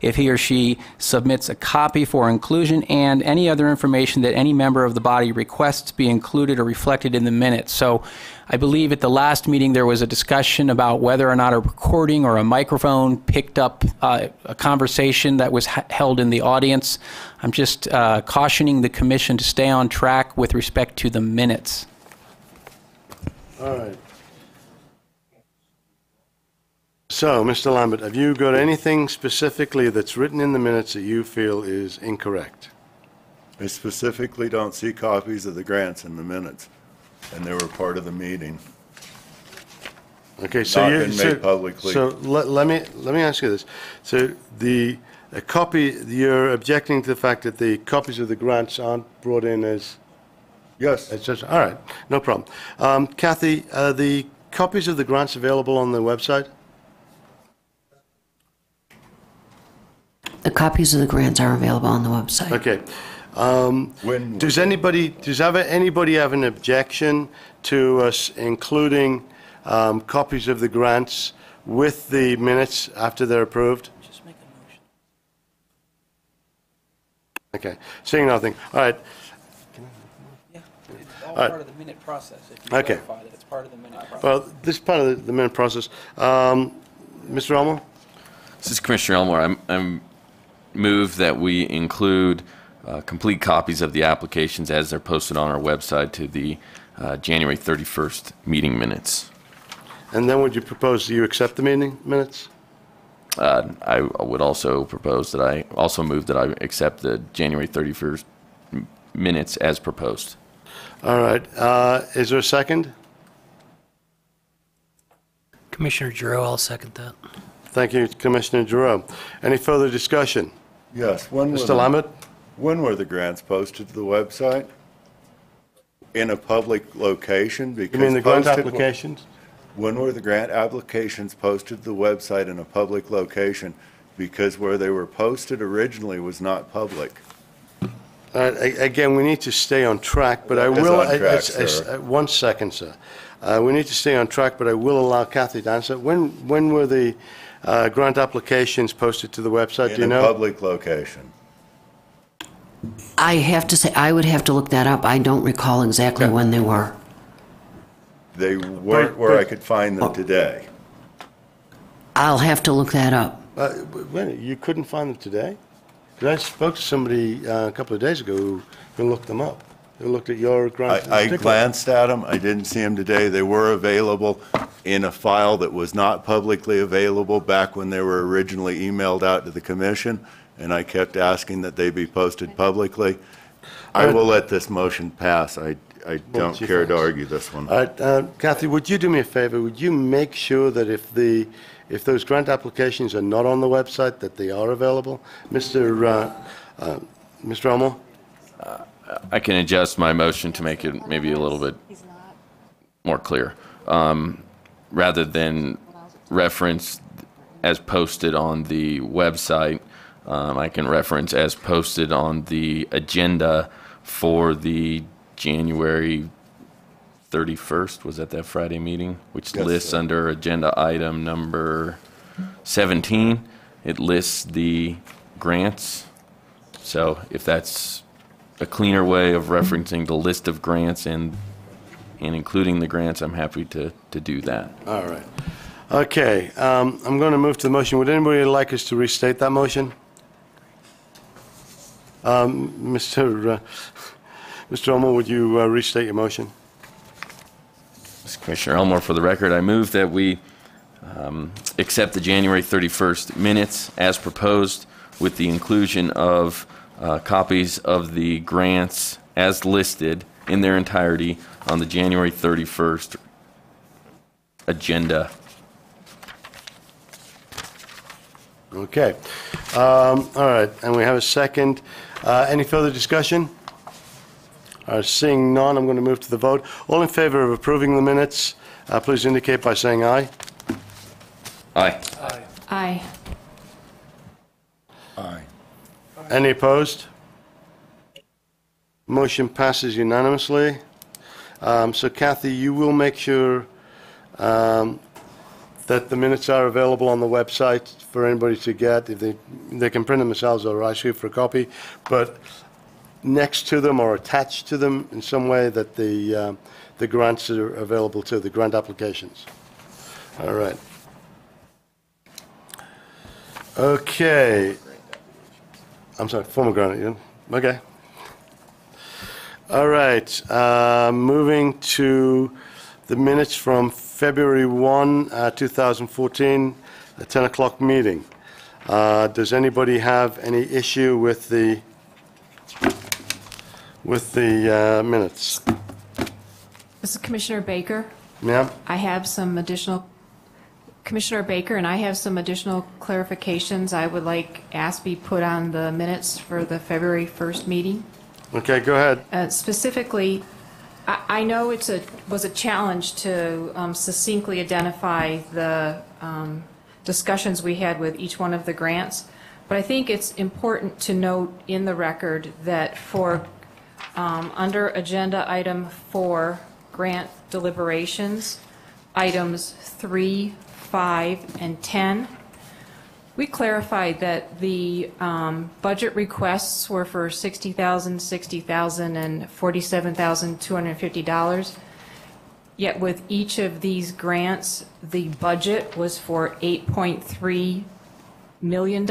if he or she submits a copy for inclusion, and any other information that any member of the body requests be included or reflected in the minutes. So I believe at the last meeting there was a discussion about whether or not a recording or a microphone picked up a conversation that was held in the audience. I'm just cautioning the commission to stay on track with respect to the minutes. All right. So, Mr. Lambert, have you got anything specifically that's written in the minutes that you feel is incorrect? I specifically don't see copies of the grants in the minutes, and they were part of the meeting. Okay, so Not been made publicly. So let me ask you this. So a copy, you're objecting to the fact that the copies of the grants aren't brought in as... Yes. It's just, all right, no problem. Kathy, are the copies of the grants available on the website? The copies of the grants are available on the website. Okay. Does anybody have an objection to us including copies of the grants with the minutes after they're approved? Just make a motion. Okay. Seeing nothing. All right. Yeah, it's all right. part of the minute process. If you Okay. verify that it's part of the minute process. Well, this is part of the minute process. Mr. Elmore? This is Commissioner Elmore. I'm move that we include complete copies of the applications as they're posted on our website to the January 31st meeting minutes. And then would you propose you accept the meeting minutes? I would also propose that I also move that I accept the January 31st minutes as proposed. All right. Is there a second? Commissioner Giroux, I'll second that. Thank you, Commissioner Giroux. Any further discussion? Yes. Mr. Lambert? When were the grants posted to the website? In a public location? You mean the grant applications? When were the grant applications posted to the website in a public location? Because where they were posted originally was not public. Again, we need to stay on track, but I will... One second, sir. We need to stay on track, but I will allow Kathy to answer. When were the grant applications posted to the website? Do you know? In a public location. I have to say, I would have to look that up. I don't recall exactly when they were. They weren't where I could find them today. I'll have to look that up. Wait, you couldn't find them today? Because I spoke to somebody a couple of days ago who looked them up. Who looked at your grant. I glanced at them. I didn't see them today. They were available in a file that was not publicly available back when they were originally emailed out to the commission, and I kept asking that they be posted publicly. I will let this motion pass. I don't care to argue this one. All right, Kathy, would you do me a favor? Would you make sure that if those grant applications are not on the website, that they are available? Mr. Elmore? I can adjust my motion to make it maybe a little bit more clear. Rather than reference as posted on the website, I can reference as posted on the agenda for the January 31st, was that Friday meeting, which Yes, lists sir. under agenda item number 17, it lists the grants. So if that's a cleaner way of referencing the list of grants and including the grants, I'm happy to do that. All right. Okay, I'm going to move to the motion. Would anybody like us to restate that motion? Mr. Elmore, would you restate your motion? Commissioner Elmore, for the record, I move that we accept the January 31st minutes as proposed with the inclusion of copies of the grants as listed in their entirety on the January 31st agenda. Okay. All right, and we have a second. Any further discussion? Seeing none, I'm going to move to the vote. All in favor of approving the minutes, please indicate by saying aye. Aye. Aye. Aye. Any opposed? Motion passes unanimously. So Kathy, you will make sure that the minutes are available on the website for anybody to get. If they can print them themselves or ask you for a copy, but next to them or attached to them in some way that the grants are available to, the grant applications. All right. Okay. I'm sorry, former grant, yeah? Okay. All right, moving to the minutes from February 1, 2014, a 10 o'clock meeting. Does anybody have any issue with the minutes? This is Commissioner Baker. Ma'am? I have some additional, Commissioner Baker, and I have some additional clarifications I would like ask be put on the minutes for the February 1st meeting. Okay, go ahead. Specifically, I know it was a challenge to succinctly identify the discussions we had with each one of the grants, but I think it's important to note in the record that for under Agenda Item 4, Grant Deliberations, Items 3, 5, and 10, we clarified that the budget requests were for $60,000, $60,000, and $47,250. Yet with each of these grants, the budget was for $8.3 million,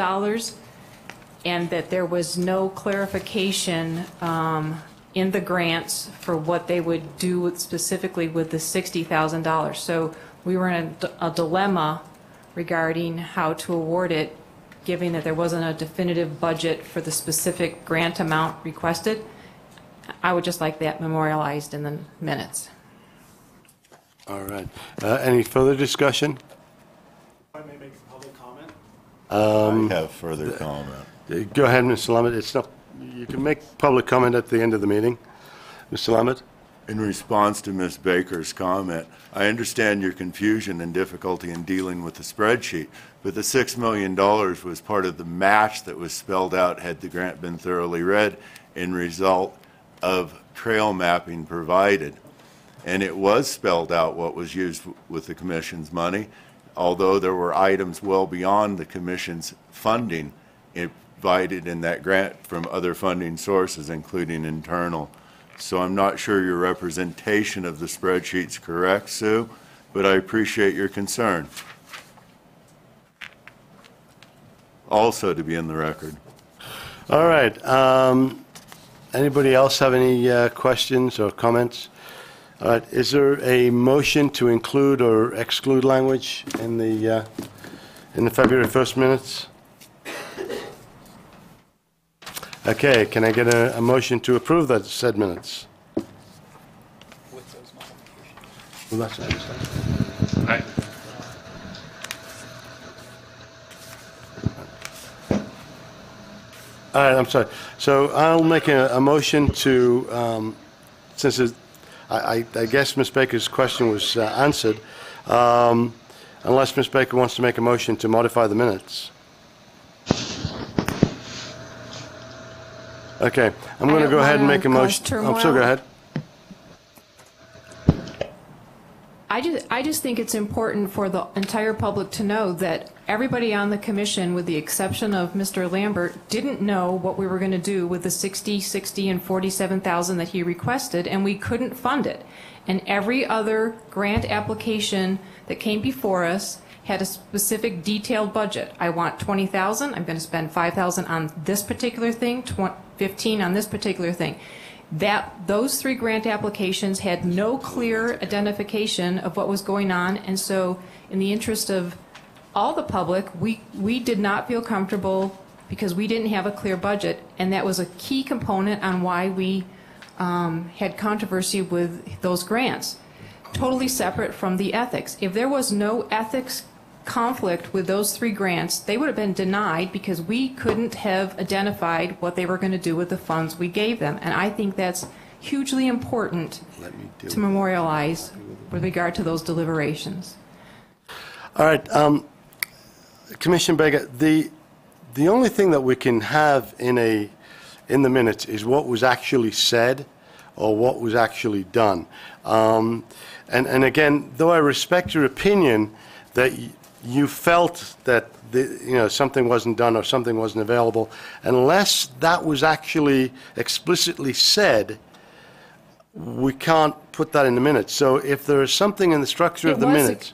and that there was no clarification in the grants for what they would do specifically with the $60,000. So we were in a dilemma regarding how to award it, given that there wasn't a definitive budget for the specific grant amount requested. I would just like that memorialized in the minutes. All right. Any further discussion? If I may make a public comment? I have further comment. Go ahead, Mr. Lammett. It's not, you can make public comment at the end of the meeting. Mr. Lammett? In response to Ms. Baker's comment, I understand your confusion and difficulty in dealing with the spreadsheet, but the $6 million was part of the match that was spelled out had the grant been thoroughly read in result of trail mapping provided. And it was spelled out what was used with the Commission's money, although there were items well beyond the Commission's funding provided in that grant from other funding sources, including internal. So I'm not sure your representation of the spreadsheet's correct, Sue, but I appreciate your concern. Also to be in the record. All right. Anybody else have any questions or comments? All right. Is there a motion to include or exclude language in the February 1st minutes? Okay. Can I get a motion to approve that said minutes? With those modifications. Well, that's understandable. Aye. All right, I'm sorry. So I'll make a motion to, since I guess Ms. Baker's question was answered, unless Ms. Baker wants to make a motion to modify the minutes. Okay, I'm going to go ahead and make a motion. Oh, so go ahead. I just think it's important for the entire public to know that everybody on the commission, with the exception of Mr. Lambert, didn't know what we were going to do with the 60, 60, and 47,000 that he requested, and we couldn't fund it. And every other grant application that came before us had a specific detailed budget. I want 20,000. I'm going to spend 5,000 on this particular thing, 15 on this particular thing. Those three grant applications had no clear identification of what was going on, and so in the interest of all the public, we did not feel comfortable because we didn't have a clear budget, and that was a key component on why we had controversy with those grants. Totally separate from the ethics. If there was no ethics conflict with those three grants, they would have been denied because we couldn't have identified what they were going to do with the funds we gave them. And I think that's hugely important to memorialize with regard to those deliberations. All right, Commissioner Baker, the only thing that we can have in the minutes is what was actually said or what was actually done. And again, though I respect your opinion that you felt that something wasn't done or something wasn't available, unless that was actually explicitly said, we can't put that in the minutes. So if there is something in the structure of the minutes,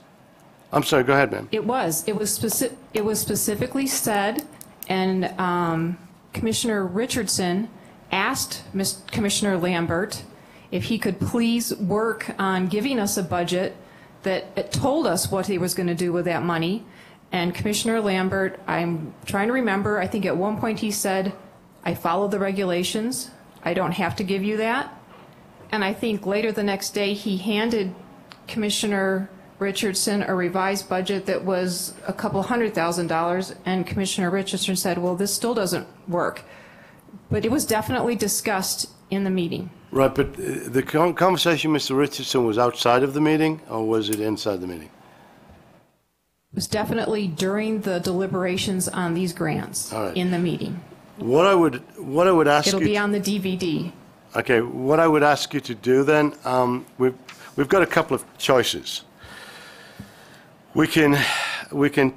I'm sorry, go ahead, ma'am. It was specifically said, and Commissioner Richardson asked Commissioner Lambert if he could please work on giving us a budget that told us what he was going to do with that money. And Commissioner Lambert, I'm trying to remember, I think at one point he said, I follow the regulations, I don't have to give you that. And I think later the next day he handed Commissioner Richardson a revised budget that was a couple $100,000, and Commissioner Richardson said, well, this still doesn't work. But it was definitely discussed in the meeting. Right, but the conversation, Mr. Richardson, was outside of the meeting, or was it inside the meeting? It was definitely during the deliberations on these grants in the meeting. What I would ask It'll be on the DVD. Okay, what I would ask you to do then, we've got a couple of choices. We can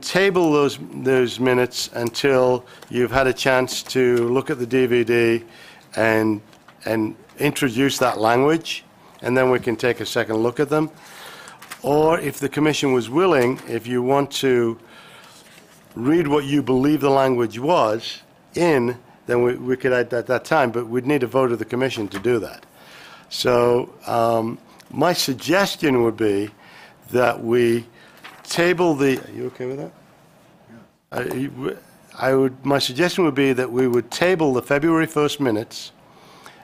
table those minutes until you've had a chance to look at the DVD and introduce that language, and then we can take a second look at them. Or if the commission was willing, if you want to read what you believe the language was in, then we could add that at that time, but we'd need a vote of the commission to do that. So my suggestion would be that we table the, are you okay with that? My suggestion would be that we would table the February 1st minutes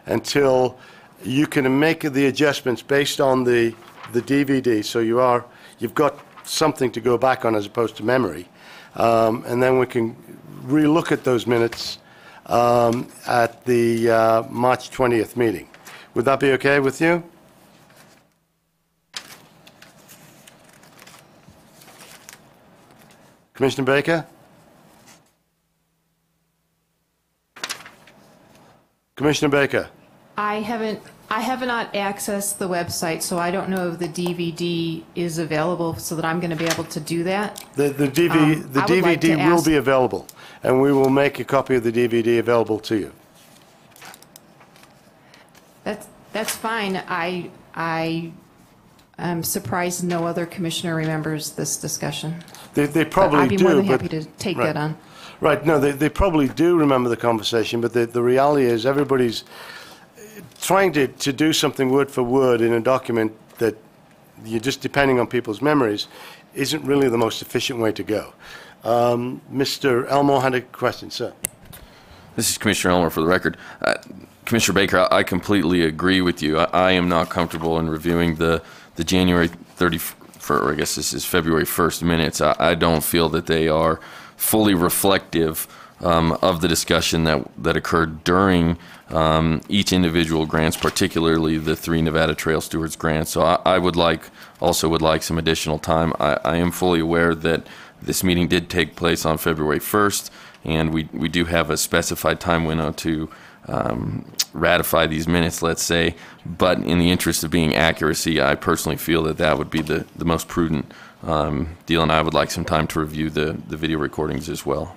until you can make the adjustments based on the DVD, so you've got something to go back on as opposed to memory, and then we can relook at those minutes at the March 20th meeting. Would that be okay with you? Commissioner Baker? Commissioner Baker? I have not accessed the website, so I don't know if the DVD is available so that I'm going to be able to do that. The DVD will be available, and we will make a copy of the DVD available to you. That's fine. I'm surprised no other commissioner remembers this discussion. They probably do. I'd be more than happy to take that on. Right. No, they probably do remember the conversation, but the reality is everybody's trying to do something word for word in a document that you're just depending on people's memories isn't really the most efficient way to go. Mr. Elmore had a question, sir. This is Commissioner Elmore for the record. Commissioner Baker, I completely agree with you. I am not comfortable in reviewing the January 31st, or I guess this is February 1st minutes. I don't feel that they are fully reflective of the discussion that occurred during each individual grants, particularly the 3 Nevada Trail Stewards grants. So I would also would like some additional time. I am fully aware that this meeting did take place on February 1st, and we do have a specified time window to ratify these minutes, let's say, but in the interest of being accuracy, I personally feel that would be the most prudent deal, and I would like some time to review the video recordings as well.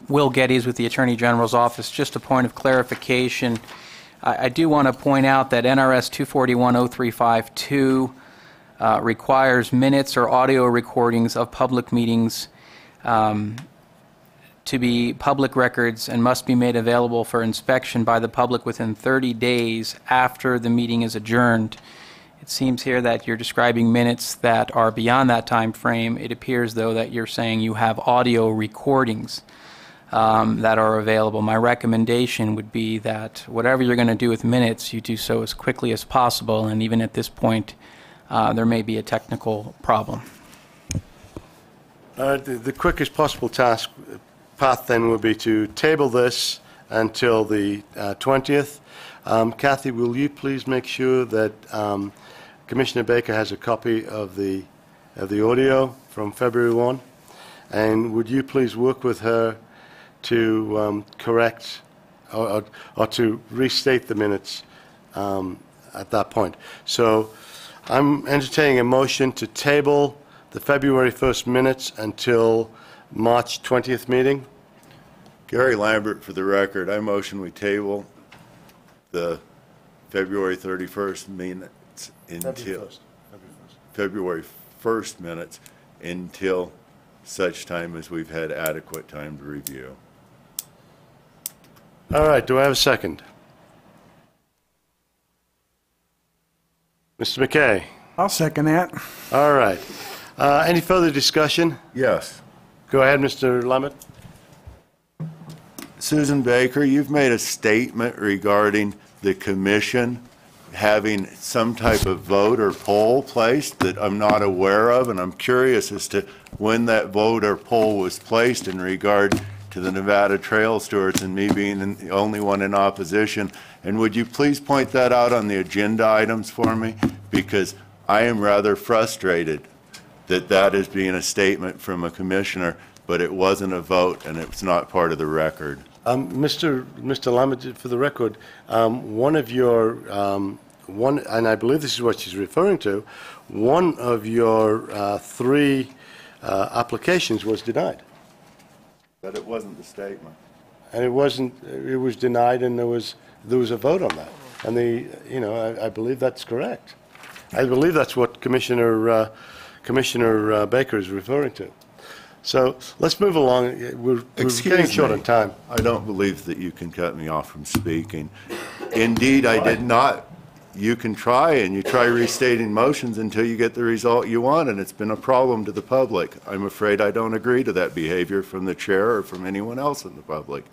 Will Geddes with the Attorney General's Office. Just a point of clarification. I do want to point out that NRS 241-0352 requires minutes or audio recordings of public meetings to be public records and must be made available for inspection by the public within 30 days after the meeting is adjourned. It seems here that you're describing minutes that are beyond that time frame. It appears, though, that you're saying you have audio recordings that are available. My recommendation would be that whatever you're going to do with minutes, you do so as quickly as possible, and even at this point, there may be a technical problem. The quickest possible path then would be to table this until the 20th. Kathy, will you please make sure that Commissioner Baker has a copy of the audio from February 1? And would you please work with her to correct or to restate the minutes at that point? So I'm entertaining a motion to table the February 1st minutes until March 20th meeting. Gary Lambert, for the record, I motion we table the February 31st minutes until February 1st minutes until such time as we've had adequate time to review. All right, do I have a second? Mr. McKay? I'll second that. All right. Any further discussion? Yes. Go ahead, Mr. Lambert. Susan Baker, you've made a statement regarding the commission having some type of vote or poll placed that I'm not aware of, and I'm curious as to when that vote or poll was placed in regard to the Nevada Trail Stewards and me being the only one in opposition. And would you please point that out on the agenda items for me? Because I am rather frustrated that that is being a statement from a commissioner, but it wasn't a vote and it's not part of the record. Mr. Lambert, for the record, one of your, and I believe this is what she's referring to, one of your 3 applications was denied. But it wasn't the statement. And it was denied, and there was a vote on that. And I believe that's correct. I believe that's what Commissioner Baker is referring to. So let's move along. We're getting short on time. I don't believe that you can cut me off from speaking. Indeed, I did not. You can try, and you try restating motions until you get the result you want, and it's been a problem to the public. I'm afraid I don't agree to that behavior from the chair or from anyone else in the public.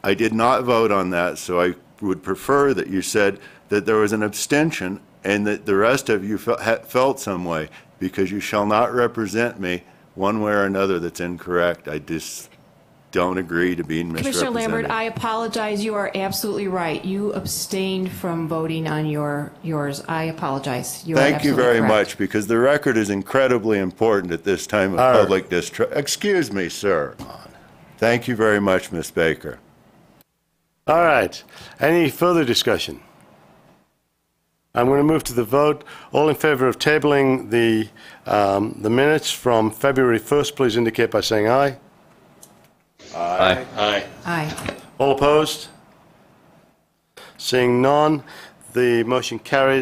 I did not vote on that, so I would prefer that you said that there was an abstention and that the rest of you felt some way, because you shall not represent me one way or another that's incorrect. I just don't agree to being misrepresented. Commissioner Lambert, I apologize. You are absolutely right. You abstained from voting on yours. I apologize. Thank you very much, because the record is incredibly important at this time of public distrust. Excuse me, sir. Thank you very much, Ms. Baker. All right. Any further discussion? I'm going to move to the vote. All in favor of tabling the minutes from February 1st, please indicate by saying aye. Aye. Aye. Aye. All opposed? Seeing none, the motion carries.